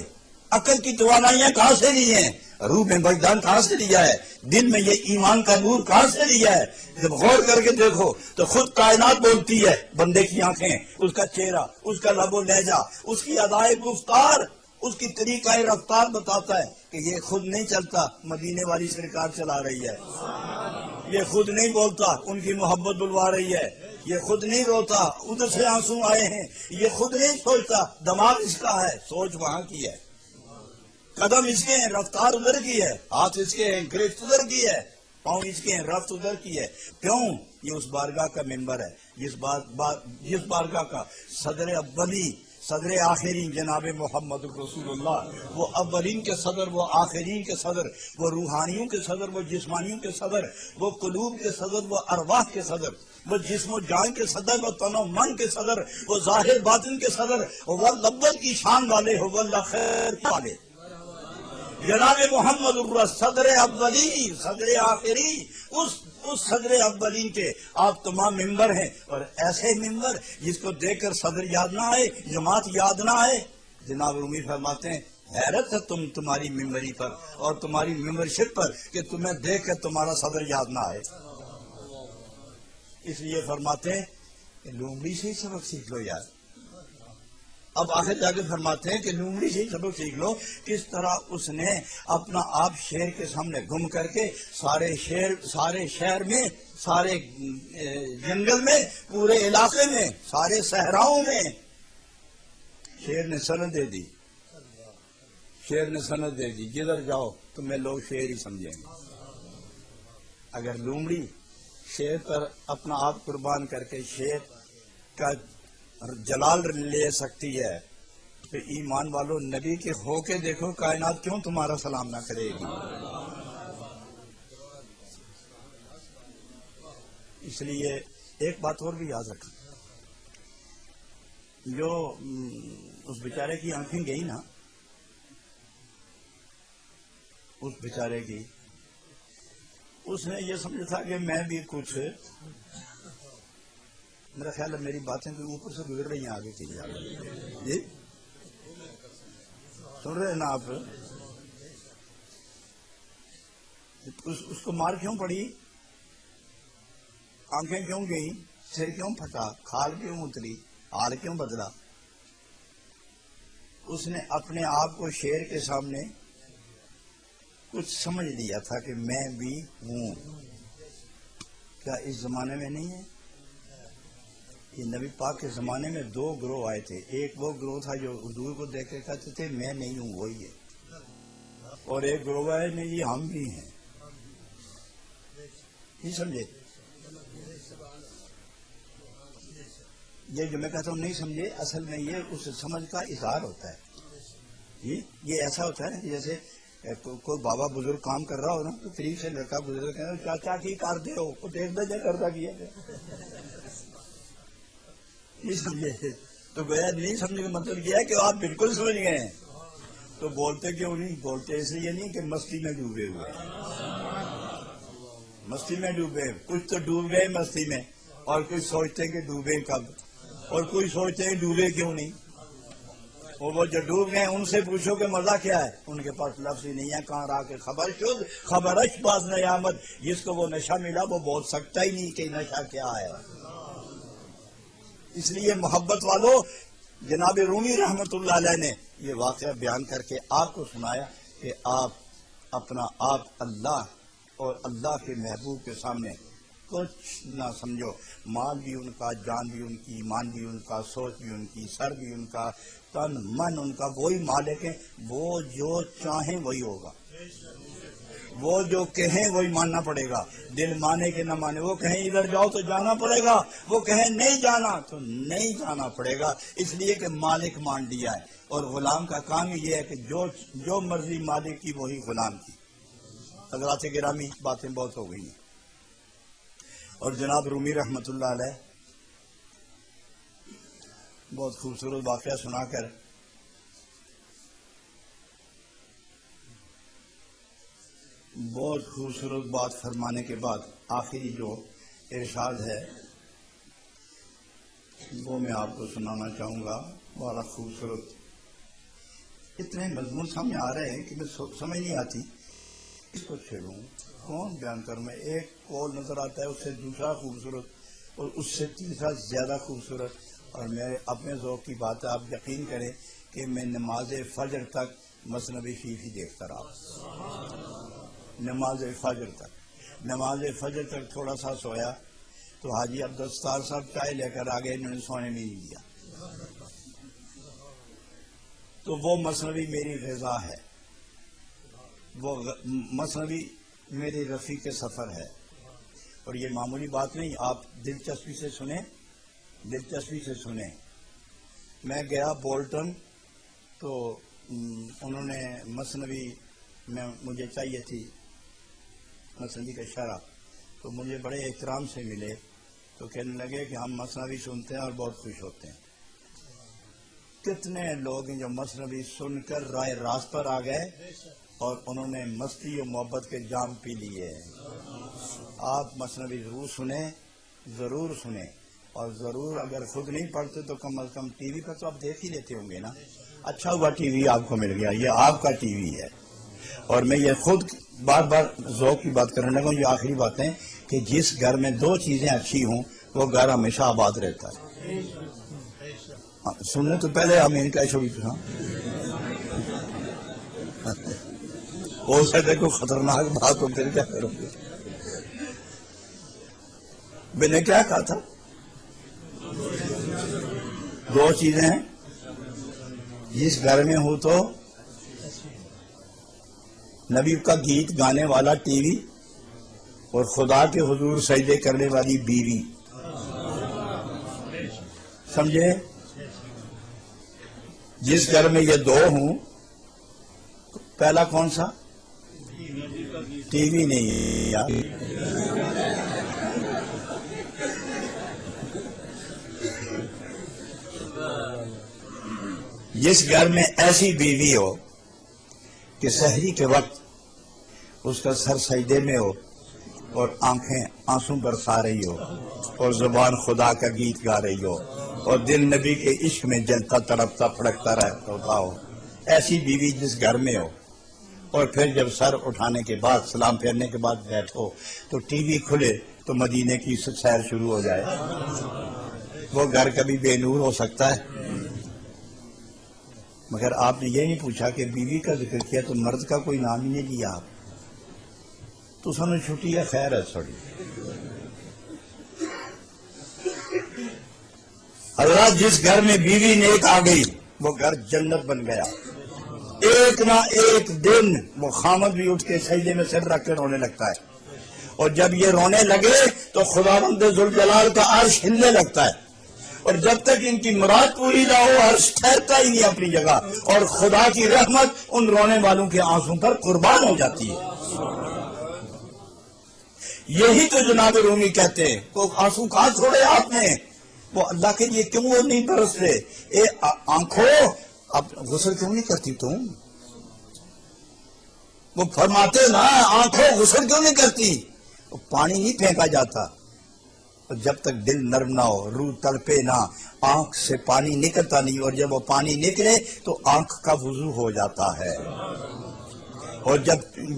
عقل کی توانائیاں کہاں سے لی ہیں؟ روح میں وجدان کہاں سے لیا ہے؟ دل میں یہ ایمان کا نور کہاں سے لیا ہے؟ جب غور کر کے دیکھو تو خود کائنات بولتی ہے، بندے کی آنکھیں، اس کا چہرہ، اس کا لب و لہجہ، اس کی ادائے گفتار، اس کی طریقہ رفتار بتاتا ہے کہ یہ خود نہیں چلتا، مدینے والی سرکار چلا رہی ہے۔ یہ خود نہیں بولتا، ان کی محبت بلوا رہی ہے۔ یہ خود نہیں روتا، ادھر سے آنسو آئے ہیں۔ یہ خود نہیں سوچتا، دماغ اس کا ہے، سوچ وہاں کی ہے۔ قدم اس کے ہیں، رفتار ادھر کی ہے، ہاتھ اس کے ہیں، گرفت ادھر کی ہے، پاؤں اس کے ہیں، رفت ادھر کی ہے۔ کیوں؟ یہ اس بارگاہ کا ممبر ہے جس بارگاہ کا صدر اولی، صدر آخرین جناب محمد رسول اللہ، وہ اولین کے صدر، وہ آخرین کے صدر، وہ روحانیوں کے صدر، وہ جسمانیوں کے صدر، وہ قلوب کے صدر، وہ ارواح کے صدر، وہ جسم و جان کے صدر، وہ تن و من کے صدر، وہ ظاہر باطن کے صدر، وہ الاول کی شان والے، وہ اللہ خیر والے جناب محمد صدر اولی، صدر آخری، اس صدر اولین کے آپ تمام ممبر ہیں۔ اور ایسے ممبر جس کو دیکھ کر صدر یاد نہ آئے، جماعت یاد نہ آئے، جناب رومی فرماتے ہیں حیرت ہے تمہاری ممبری پر اور تمہاری ممبرشپ پر کہ تمہیں دیکھ کر تمہارا صدر یاد نہ آئے۔ اس لیے فرماتے ہیں کہ لومڑی سے ہی سبق سیکھ لو یار۔ اب آخر جا کے فرماتے ہیں کہ لومڑی سے ہی سبق سیکھ لو، کس طرح اس نے اپنا آپ شیر کے سامنے گم کر کے سارے شہر میں، سارے جنگل میں، پورے علاقے میں، سارے صحراؤں میں شیر نے سند دے دی، شیر نے سند دے دی، جدھر جاؤ تمہیں لوگ شیر ہی سمجھیں گے۔ اگر لومڑی شیر پر اپنا آپ قربان کر کے شیر کا جلال لے سکتی ہے تو ایمان والو نبی کے ہو کے دیکھو کائنات کیوں تمہارا سلام نہ کرے گی۔ اس لیے ایک بات اور بھی یاد رکھیں، جو اس بیچارے کی آنکھیں گئی نا، اس بیچارے کی اس نے یہ سمجھا تھا کہ میں بھی کچھ، میرا خیال ہے میری باتیں کوئی اوپر سے گزر رہی ہیں آگے کی جا رہی جی، سن رہے ہیں نا آپ؟ اس کو مار کیوں پڑی؟ آنکھیں کیوں گئیں؟ سر کیوں پھٹا؟ کھال کیوں اتری؟ حال کیوں بدلا؟ اس نے اپنے آپ کو شیر کے سامنے کچھ سمجھ لیا تھا کہ میں بھی ہوں۔ کیا اس زمانے میں نہیں ہے؟ یہ نبی پاک کے زمانے میں دو گروہ آئے تھے، ایک وہ گروہ تھا جو حضور کو دیکھ کے کہتے تھے میں نہیں ہوں وہی ہے، اور ایک گروہ ہے نہیں جی ہم بھی ہیں۔ نہیں سمجھے؟ یہ جو میں کہتا ہوں نہیں سمجھے، اصل میں یہ اس سمجھ کا اظہار ہوتا ہے۔ یہ ایسا ہوتا ہے جیسے کوئی بابا بزرگ کام کر رہا ہو نا، تو قریب سے لڑکا گزر کر چاچا کی کر دے ہو کچھ ایک درجہ کرتا کیا نہیں سمجھے؟ تو گویا نہیں سمجھنے کا مطلب یہ ہے کہ آپ بالکل سمجھ گئے ہیں، تو بولتے کیوں نہیں؟ بولتے اس لیے نہیں کہ مستی میں ڈوبے ہوئے، مستی میں ڈوبے، کچھ تو ڈوب گئے مستی میں، اور کچھ سوچتے کہ ڈوبے کب، اور کوئی سوچتے ہیں ڈوبے کیوں نہیں۔ اور وہ جو ڈوب گئے ان سے پوچھو کہ مزہ کیا ہے، ان کے پاس لفظ ہی نہیں ہے، کہاں رہا کہ خبر شد خبرش باز نیامد، جس کو وہ نشہ ملا وہ بول سکتا ہی نہیں کہ نشہ کیا ہے۔ اس لیے محبت والو، جناب رومی رحمت اللہ علیہ نے یہ واقعہ بیان کر کے آپ کو سنایا کہ آپ اپنا آپ اللہ اور اللہ کے محبوب کے سامنے کچھ نہ سمجھو، مال بھی ان کا، جان بھی ان کی، ایمان بھی ان کا، سوچ بھی ان کی، سر بھی ان کا، تن من ان کا، وہی مالک ہے، وہ جو چاہیں وہی ہوگا، وہ جو کہیں وہی ماننا پڑے گا، دل مانے کہ نہ مانے، وہ کہیں ادھر جاؤ تو جانا پڑے گا، وہ کہیں نہیں جانا تو نہیں جانا پڑے گا، اس لیے کہ مالک مان لیا ہے، اور غلام کا کام یہ ہے کہ جو مرضی مالک کی وہی غلام کی۔ حضرات گرامی باتیں بہت ہو گئی ہیں، اور جناب رومی رحمت اللہ علیہ بہت خوبصورت واقعہ سنا کر بہت خوبصورت بات فرمانے کے بعد آخری جو ارشاد ہے وہ میں آپ کو سنانا چاہوں گا، بڑا خوبصورت، اتنے مضمون سامنے آ رہے ہیں کہ میں سمجھ نہیں آتی اس کو چھیڑوں کون بیان کروں۔ میں ایک قول نظر آتا ہے، اس سے دوسرا خوبصورت، اور اس سے تیسرا زیادہ خوبصورت، اور میرے اپنے ذوق کی بات ہے، آپ یقین کریں کہ میں نماز فجر تک مثنوی شریف ہی دیکھتا رہا، نماز فجر تک تھوڑا سا سویا تو حاجی عبدالستار صاحب چائے لے کر آگے، انہوں نے سونے بھی نہیں دیا، تو وہ مثنوی میری غذا ہے، وہ مثنوی میری رفیق سفر ہے، اور یہ معمولی بات نہیں، آپ دلچسپی سے سنیں۔ میں گیا بولٹن، تو انہوں نے مثنوی میں مجھے چاہیے تھی مثنوی کا شرح، تو مجھے بڑے احترام سے ملے، تو کہنے لگے کہ ہم مثنوی سنتے ہیں اور بہت خوش ہوتے ہیں۔ کتنے لوگ ہیں جو مثنوی سن کر رائے راست پر آ گئے اور انہوں نے مستی و محبت کے جام پی لیے۔ آپ مثنوی ضرور سنیں، اور ضرور اگر خود نہیں پڑھتے تو کم از کم ٹی وی پر تو آپ دیکھ ہی لیتے ہوں گے نا، اچھا ہوا ٹی وی آپ کو مل گیا، یہ آپ کا ٹی وی ہے۔ اور میں یہ خود بار بار ذوق کی بات کرنے لگا ہوں، یہ آخری بات ہے کہ جس گھر میں دو چیزیں اچھی ہوں وہ گھر ہمیشہ آباد رہتا ہے۔ سننے تو پہلے ہم ان کا شوق ہو سکتا ہے کوئی خطرناک بات ہو، پھر کیا کروں گے؟ میں نے کیا کہا تھا؟ دو چیزیں ہیں، جس گھر میں ہو تو نبی کا گیت گانے والا ٹی وی، اور خدا کے حضور سجدے کرنے والی بیوی، سمجھے؟ جس گھر میں یہ دو ہوں، پہلا کون سا؟ ٹی وی نہیں یار، جس گھر میں ایسی بیوی ہو کہ سحری کے وقت اس کا سر سجدے میں ہو، اور آنکھیں آنسو برسا رہی ہو اور زبان خدا کا گیت گا رہی ہو اور دل نبی کے عشق میں جلتا تڑپتا پھڑکتا رہتا ہو، ایسی بیوی جس گھر میں ہو، اور پھر جب سر اٹھانے کے بعد سلام پھیرنے کے بعد بیٹھو تو ٹی وی کھلے تو مدینے کی سیر شروع ہو جائے، وہ گھر کبھی بے نور ہو سکتا ہے؟ مگر آپ نے یہ نہیں پوچھا کہ بیوی کا ذکر کیا تو مرد کا کوئی نام ہی نہیں لیا آپ تو سنو چھٹی ہے، خیر ہے تھوڑی۔ حضرات جس گھر میں بیوی نیک آ گئی وہ گھر جنت بن گیا، ایک نہ ایک دن وہ خامد بھی اٹھ کے سجدے میں سر رکھ کے رونے لگتا ہے، اور جب یہ رونے لگے تو خداوند ذوالجلال کا عرش ہلنے لگتا ہے، اور جب تک ان کی مراد پوری نہ ہو عرش ٹھہرتا ہی نہیں اپنی جگہ، اور خدا کی رحمت ان رونے والوں کے آنسوں پر قربان ہو جاتی ہے۔ یہی تو جناب رومی کہتے ہیں، تو آنسو کہاں چھوڑے آپ نے، وہ اللہ کے لیے کیوں وہ نہیں برس رہے؟ اے آنکھوں اب غسل کیوں نہیں کرتی تم؟ وہ فرماتے نا آنکھوں غسل کیوں نہیں کرتی؟ وہ پانی نہیں پھینکا جاتا، اور جب تک دل نرم نہ ہو، روح تڑپے نہ، آنکھ سے پانی نکلتا نہیں، اور جب وہ پانی نکلے تو آنکھ کا وضو ہو جاتا ہے، اور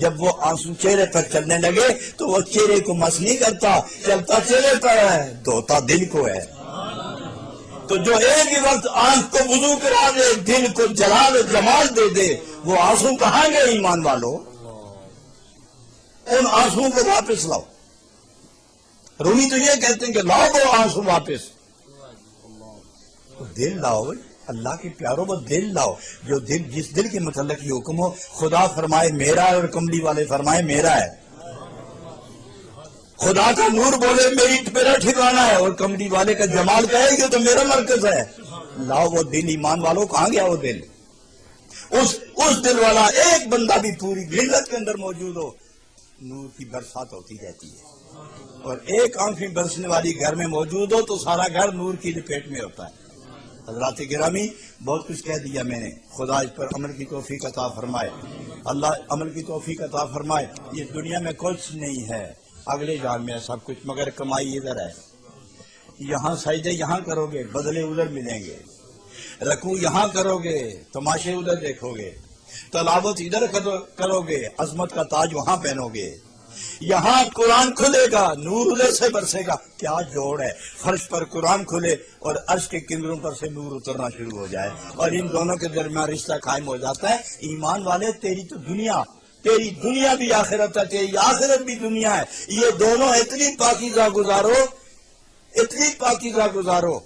جب وہ آنسو چہرے پر چلنے لگے تو وہ چہرے کو مس نہیں کرتا، چلتا چہرے پر ہے، دھوتا دل کو ہے۔ تو جو ایک ہی وقت آنکھ کو وضو کرا دے، دل کو جلال و جمال دے دے، وہ آنسو کہاں گئے ایمان والو؟ ان آنسو کو واپس لاؤ۔ رومی تو یہ کہتے ہیں کہ لاؤ وہ آنسو واپس، دل لاؤ، اللہ کے پیاروں وہ دل لاؤ، جو دل جس دل کے متعلق یہ حکم ہو، خدا فرمائے میرا ہے اور کملی والے فرمائے میرا ہے، خدا کا نور بولے میرا ٹھکانہ ہے، اور کملی والے کا جمال کہے گی تو میرا مرکز ہے۔ لاؤ وہ دل، ایمان والوں کہاں گیا وہ دل؟ اس دل والا ایک بندہ بھی پوری ملت کے اندر موجود ہو، نور کی برسات ہوتی رہتی ہے، اور ایک آنکھیں برسنے والی گھر میں موجود ہو تو سارا گھر نور کی لپیٹ میں ہوتا ہے۔ حضرات گرامی بہت کچھ کہہ دیا میں نے، خدا اس پر عمل کی توفیق عطا فرمائے، اللہ عمل کی توفیق عطا فرمائے۔ یہ دنیا میں کچھ نہیں ہے، اگلے جان میں ہے سب کچھ، مگر کمائی ادھر ہے۔ یہاں سجدے یہاں کرو گے، بدلے ادھر ملیں گے، رکوع یہاں کرو گے، تماشے ادھر دیکھو گے، تلاوت ادھر کرو گے، عظمت کا تاج وہاں پہنو گے، یہاں قرآن کھلے گا، نور ادھر سے برسے گا۔ کیا جوڑ ہے، فرش پر قرآن کھلے اور عرش کے کناروں پر سے نور اترنا شروع ہو جائے، اور ان دونوں کے درمیان رشتہ قائم ہو جاتا ہے۔ ایمان والے تیری تو دنیا، تیری دنیا بھی آخرت ہے، تیری آخرت بھی دنیا ہے، یہ دونوں اتنی پاکیزہ گزارو، اتنی پاکیزہ گزارو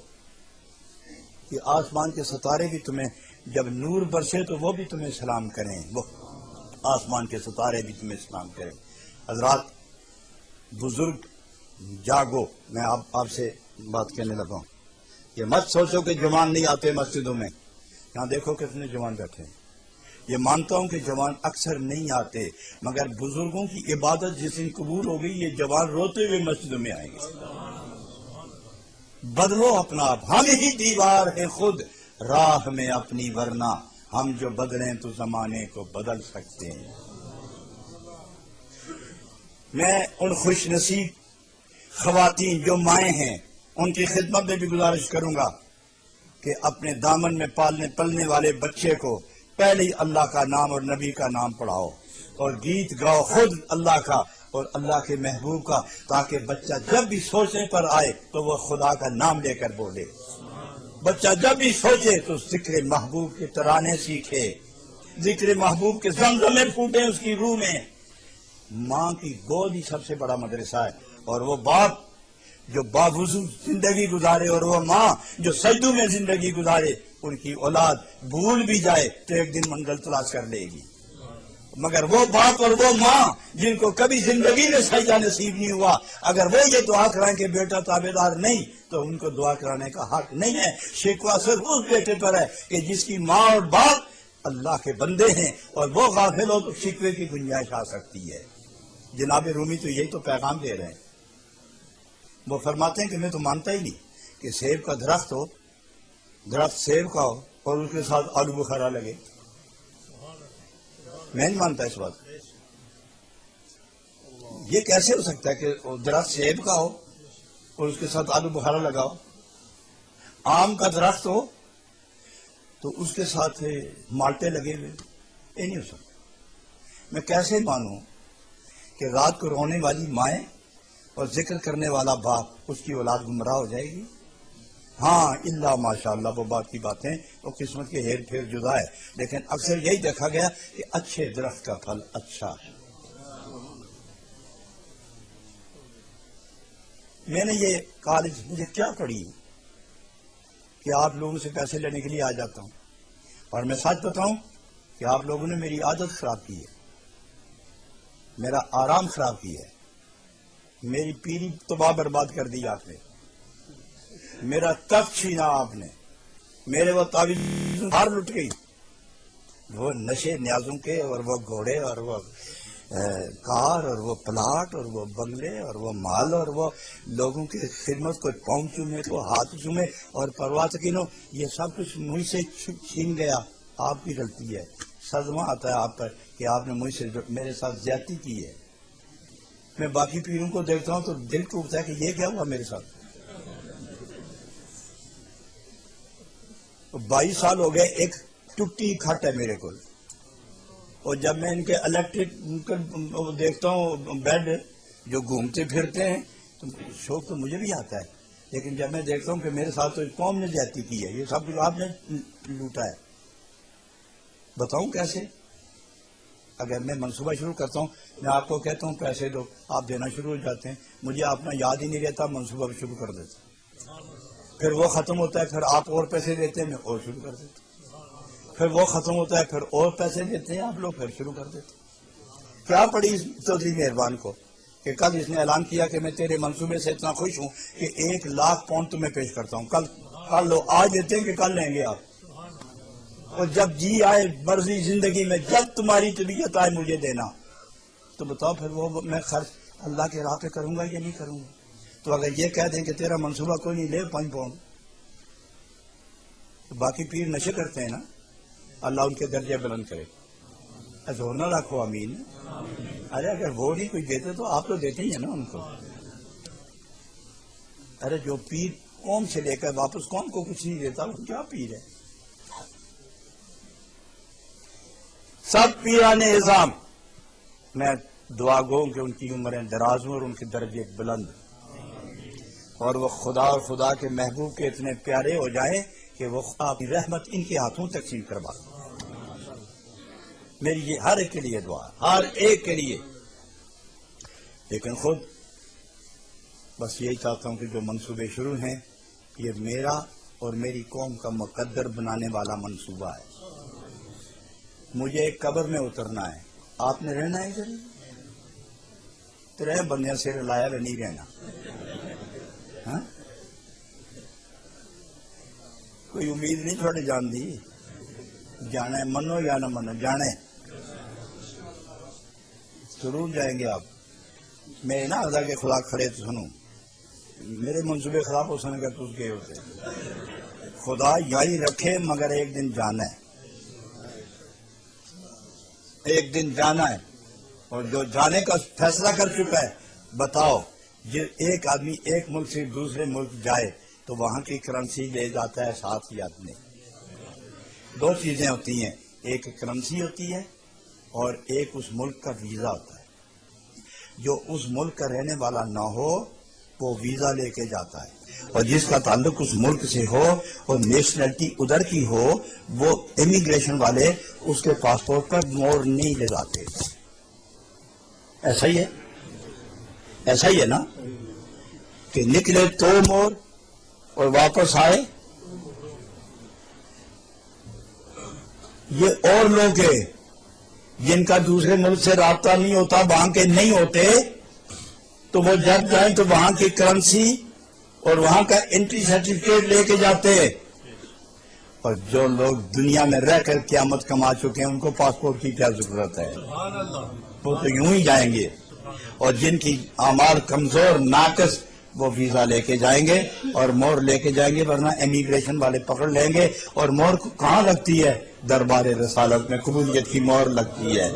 کہ آسمان کے ستارے بھی تمہیں جب نور برسے تو وہ بھی تمہیں سلام کریں، وہ آسمان کے ستارے بھی تمہیں سلام کریں۔ حضرات بزرگ جاگو، میں آپ سے بات کہنے لگا ہوں، یہ مت سوچو کہ جوان نہیں آتے مسجدوں میں، یہاں دیکھو کتنے جوان بیٹھے ہیں۔ یہ مانتا ہوں کہ جوان اکثر نہیں آتے، مگر بزرگوں کی عبادت جس دن قبول ہو گئی یہ جوان روتے ہوئے مسجدوں میں آئیں گے۔ بدلو اپنا آپ، ہم ہی دیوار ہے خود راہ میں اپنی، ورنہ ہم جو بدلیں تو زمانے کو بدل سکتے ہیں۔ میں ان خوش نصیب خواتین جو مائیں ہیں ان کی خدمت میں بھی گزارش کروں گا کہ اپنے دامن میں پالنے پلنے والے بچے کو پہلے ہی اللہ کا نام اور نبی کا نام پڑھاؤ، اور گیت گاؤ خود اللہ کا اور اللہ کے محبوب کا، تاکہ بچہ جب بھی سوچنے پر آئے تو وہ خدا کا نام لے کر بولے۔ بچہ جب بھی سوچے تو ذکر محبوب کے ترانے سیکھے، ذکر محبوب کے زمزمے پھوٹے اس کی روح میں۔ ماں کی گود ہی سب سے بڑا مدرسہ ہے، اور وہ باپ جو باوضو زندگی گزارے اور وہ ماں جو سجدوں میں زندگی گزارے، ان کی اولاد بھول بھی جائے تو ایک دن منزل تلاش کر لے گی، مگر وہ باپ اور وہ ماں جن کو کبھی زندگی میں سجدہ نصیب نہیں ہوا، اگر وہ یہ دعا کرائیں کہ بیٹا تابعدار نہیں تو ان کو دعا کرانے کا حق نہیں ہے۔ شکوہ صرف اس بیٹے پر ہے کہ جس کی ماں اور باپ اللہ کے بندے ہیں اور وہ غافل ہو تو شکوے کی گنجائش آ سکتی ہے۔ جناب رومی تو یہی تو پیغام دے رہے ہیں، وہ فرماتے ہیں کہ میں تو مانتا ہی نہیں کہ سیب کا درخت ہو، درخت سیب کا ہو اور اس کے ساتھ آلو بخارا لگے، میں نہیں مانتا اس بات۔ یہ کیسے ہو سکتا ہے کہ درخت سیب کا ہو اور اس کے ساتھ آلو بخارا لگاؤ، آم کا درخت ہو تو اس کے ساتھ مالٹے لگے ہوئے؟ یہ نہیں ہو سکتا۔ میں کیسے مانوں کہ رات کو رونے والی مائیں اور ذکر کرنے والا باپ اس کی اولاد گمراہ ہو جائے گی؟ ہاں الا ماشاء اللہ، وہ بات کی باتیں وہ قسمت کے ہیر پھیر جدا ہے، لیکن اکثر یہی دیکھا گیا کہ اچھے درخت کا پھل اچھا ہے۔ میں نے یہ کالج مجھے کیا پڑھی کہ آپ لوگوں سے پیسے لینے کے لیے آ جاتا ہوں، اور میں سچ بتاؤں کہ آپ لوگوں نے میری عادت خراب کی ہے، میرا آرام خراب کیا ہے، میری پیری تباہ برباد کر دی آپ نے، میرا تخت چھینا آپ نے، میرے وہ تعویذ ہار لٹ گئی، وہ نشے نیازوں کے اور وہ گھوڑے اور وہ کار اور وہ پلاٹ اور وہ بنگلے اور وہ مال اور وہ لوگوں کی خدمت، کوئی پاؤں چومے کو ہاتھ چومے اور پرواہ تکینو، یہ سب کچھ مجھ سے چھین گیا۔ آپ کی غلطی ہے، صدمہ آتا ہے آپ پر کہ آپ نے مجھ سے میرے ساتھ زیادتی کی ہے۔ میں باقی پیروں کو دیکھتا ہوں تو دل ٹوٹتا ہے کہ یہ کیا ہوا میرے ساتھ۔ 22 سال ہو گئے، ایک ٹوٹی کھٹ ہے میرے کو، اور جب میں ان کے الیکٹرک دیکھتا ہوں بیڈ جو گھومتے پھرتے ہیں تو شوق تو مجھے بھی آتا ہے، لیکن جب میں دیکھتا ہوں کہ میرے ساتھ تو اس قوم نے زیادتی کی ہے، یہ سب کچھ آپ نے لوٹا ہے، بتاؤں کیسے؟ اگر میں منصوبہ شروع کرتا ہوں، میں آپ کو کہتا ہوں پیسے دو، آپ دینا شروع ہو جاتے ہیں، مجھے اپنا یاد ہی نہیں رہتا، منصوبہ بھی شروع کر دیتا ہوں، پھر وہ ختم ہوتا ہے، پھر آپ اور پیسے دیتے ہیں، میں اور شروع کر دیتا ہوں، پھر وہ ختم ہوتا ہے، پھر اور پیسے دیتے ہیں آپ لوگ، پھر شروع کر دیتے ہیں۔ کیا پڑی اس چودھری مہربان کو کہ کل اس نے اعلان کیا کہ میں تیرے منصوبے سے اتنا خوش ہوں کہ 1 لاکھ پاؤنڈ تمہیں پیش کرتا ہوں، کل لو، آج دیتے ہیں کہ کل لیں گے آپ، اور جب جی آئے مرضی زندگی میں، جب تمہاری طبیعت آئے مجھے دینا، تو بتاؤ پھر وہ میں خرچ اللہ کے راہ پہ کروں گا یا نہیں کروں گا؟ تو اگر یہ کہہ دیں کہ تیرا منصوبہ کوئی نہیں، لے 5 پاؤنڈ، تو باقی پیر نشے کرتے ہیں نا، اللہ ان کے درجے بلند کرے، زور نہ رکھو، آمین۔ ارے اگر وہ نہیں کوئی دیتے تو آپ تو دیتے ہی ہیں نا ان کو۔ ارے جو پیر قوم سے لے کر واپس قوم کو کچھ نہیں دیتا، وہ کیا پیر ہے؟ سب پیران اعظام میں دعا گو کہ ان کی عمریں دراز ہوں اور ان کے درجے بلند، اور وہ خدا اور خدا کے محبوب کے اتنے پیارے ہو جائیں کہ وہ اپنی رحمت ان کے ہاتھوں تقسیم کروا۔ میری یہ ہر ایک کے لیے دعا، ہر ایک کے لیے، لیکن خود بس یہی چاہتا ہوں کہ جو منصوبے شروع ہیں یہ میرا اور میری قوم کا مقدر بنانے والا منصوبہ ہے۔ مجھے ایک قبر میں اترنا ہے، آپ نے رہنا ہے ادھر، 3 بندیاں سے لایا ہوئے نہیں رہنا، ہاں کوئی امید نہیں چھوڑے جان دی، جانا ہے، منو یا نہ منو، جانا ہے، ضرور جائیں گے آپ۔ میں نہ خدا کے خلاف کھڑے تو سنوں، میرے منصوبے خلاف ہو سنے گا تو اس کے ہوتے، خدا یہی رکھے مگر ایک دن جانا ہے، ایک دن جانا ہے، اور جو جانے کا فیصلہ کر چکا ہے، بتاؤ ایک آدمی ایک ملک سے دوسرے ملک جائے تو وہاں کی کرنسی لے جاتا ہے ساتھ ہی آدمی۔ 2 چیزیں ہوتی ہیں، ایک کرنسی ہوتی ہے اور ایک اس ملک کا ویزا ہوتا ہے۔ جو اس ملک کا رہنے والا نہ ہو وہ ویزا لے کے جاتا ہے، اور جس کا تعلق اس ملک سے ہو اور نیشنلٹی ادھر کی ہو، وہ امیگریشن والے اس کے پاسپورٹ پر مور نہیں لگاتے۔ ایسا ہی ہے، ایسا ہی ہے نا کہ نکلے تو مور اور واپس آئے۔ یہ اور لوگ ہیں جن کا دوسرے ملک سے رابطہ نہیں ہوتا، وہاں کے نہیں ہوتے، تو وہ جب جائیں تو وہاں کی کرنسی اور وہاں کا انٹری سرٹیفکیٹ لے کے جاتے ہیں، اور جو لوگ دنیا میں رہ کر قیامت کما چکے ہیں ان کو پاسپورٹ کی کیا ضرورت ہے؟ وہ تو یوں ہی جائیں گے، اور جن کی اعمال کمزور ناقص وہ ویزا لے کے جائیں گے اور مور لے کے جائیں گے، ورنہ امیگریشن والے پکڑ لیں گے۔ اور مور کہاں لگتی ہے؟ دربار رسالت میں قبولیت کی مور لگتی ہے۔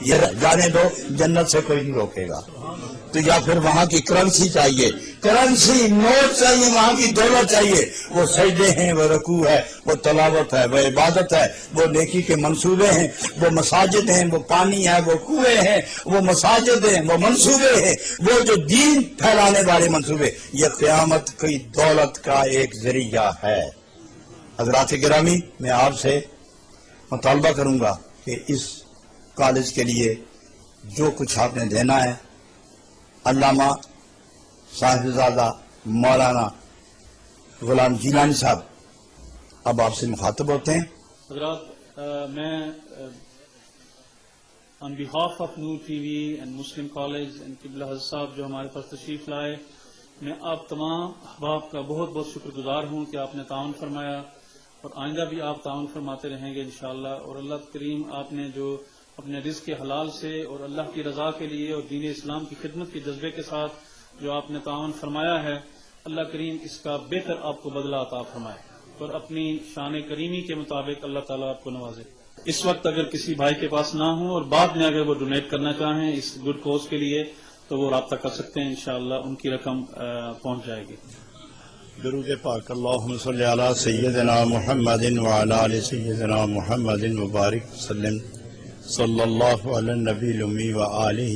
یہ جانے دو، جنت سے کوئی نہیں روکے گا. تو یا پھر وہاں کی کرنسی چاہیے، کرنسی نوٹ چاہیے، وہاں کی دولت چاہیے. وہ سجدے ہیں، وہ رکوع ہے، وہ تلاوت ہے، وہ عبادت ہے، وہ نیکی کے منصوبے ہیں، وہ مساجد ہیں، وہ پانی ہے، وہ کنویں ہیں، وہ مساجد ہیں، وہ منصوبے ہیں، وہ جو دین پھیلانے والے منصوبے. یہ قیامت کی دولت کا ایک ذریعہ ہے. حضرات گرامی، میں آپ سے مطالبہ کروں گا کہ اس کالج کے لیے جو کچھ آپ نے دینا ہے، علامہ صاحبزادہ مولانا غلام جیلانی صاحب اب آپ سے مخاطب ہوتے ہیں. حضرات، میں on behalf of Noor T V and مسلم کالج اینڈ قبلہ حضرت صاحب جو ہمارے پاس تشریف لائے، میں آپ تمام احباب کا بہت بہت شکر گزار ہوں کہ آپ نے تعاون فرمایا، اور آئندہ بھی آپ تعاون فرماتے رہیں گے انشاءاللہ. اور اللہ کریم آپ نے جو اپنے رزق کے حلال سے اور اللہ کی رضا کے لیے اور دین اسلام کی خدمت کے جذبے کے ساتھ جو آپ نے تعاون فرمایا ہے، اللہ کریم اس کا بہتر آپ کو بدلہ عطا فرمائے اور اپنی شان کریمی کے مطابق اللہ تعالیٰ آپ کو نوازے. اس وقت اگر کسی بھائی کے پاس نہ ہوں اور بعد میں اگر وہ ڈونیٹ کرنا چاہیں اس گڈ کوز کے لیے تو وہ رابطہ کر سکتے ہیں، انشاءاللہ ان کی رقم پہنچ جائے گی. درود پاک. اللہم صلی علی سیدنا محمد وعلی آل سیدنا محمد مبارک وسلم. صلی اللہ علی النبی الامی وآلہ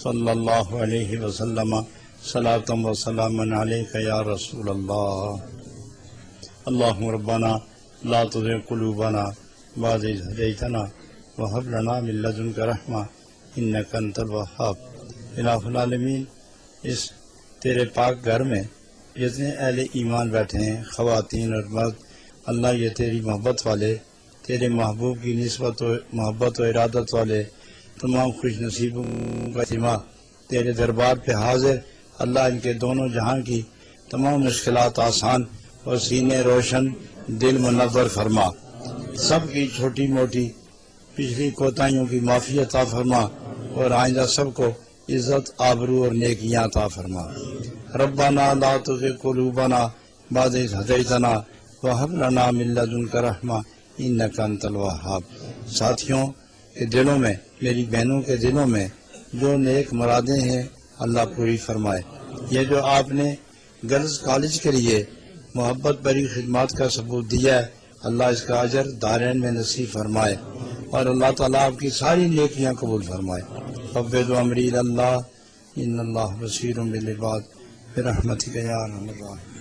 صلی اللہ علیہ وسلم. صلاۃ و سلام علیک یا رسول اللہ. اللہم ربنا لا تزغ قلوبنا بعد اذ ہدیتنا وہب لنا من لدنک رحمہ انک انت الوہاب. الہ العالمین، اس تیرے پاک گھر میں جتنے اہل ایمان بیٹھے ہیں، خواتین اور مرد، اللہ یہ تیری محبت والے، تیرے محبوب کی نسبت و محبت و ارادت والے تمام خوش نصیبوں کا اجتماع تیرے دربار پہ حاضر. اللہ ان کے دونوں جہاں کی تمام مشکلات آسان اور سینے روشن، دل منور فرما. سب کی چھوٹی موٹی پچھلی کوتاہیوں کی معافی عطا فرما، اور آئندہ سب کو عزت، آبرو اور نیکیاں عطا فرما. ربنا لا تزغ قلوبنا بعد اذ ہدیتنا وہب لنا من لدنک رحمہ انک انت الوہاب. ساتھیوں کے دلوں میں، میری بہنوں کے دلوں میں جو نیک مرادیں ہیں اللہ پوری فرمائے. یہ جو آپ نے گرلز کالج کے لیے محبت بری خدمات کا ثبوت دیا ہے، اللہ اس کا اجر دارین میں نصیب فرمائے، اور اللہ تعالیٰ آپ کی ساری نیکیاں قبول فرمائے. فوض امری الی اللہ ان اللہ بصیر بالعباد برحمتک یا ارحم الراحمین.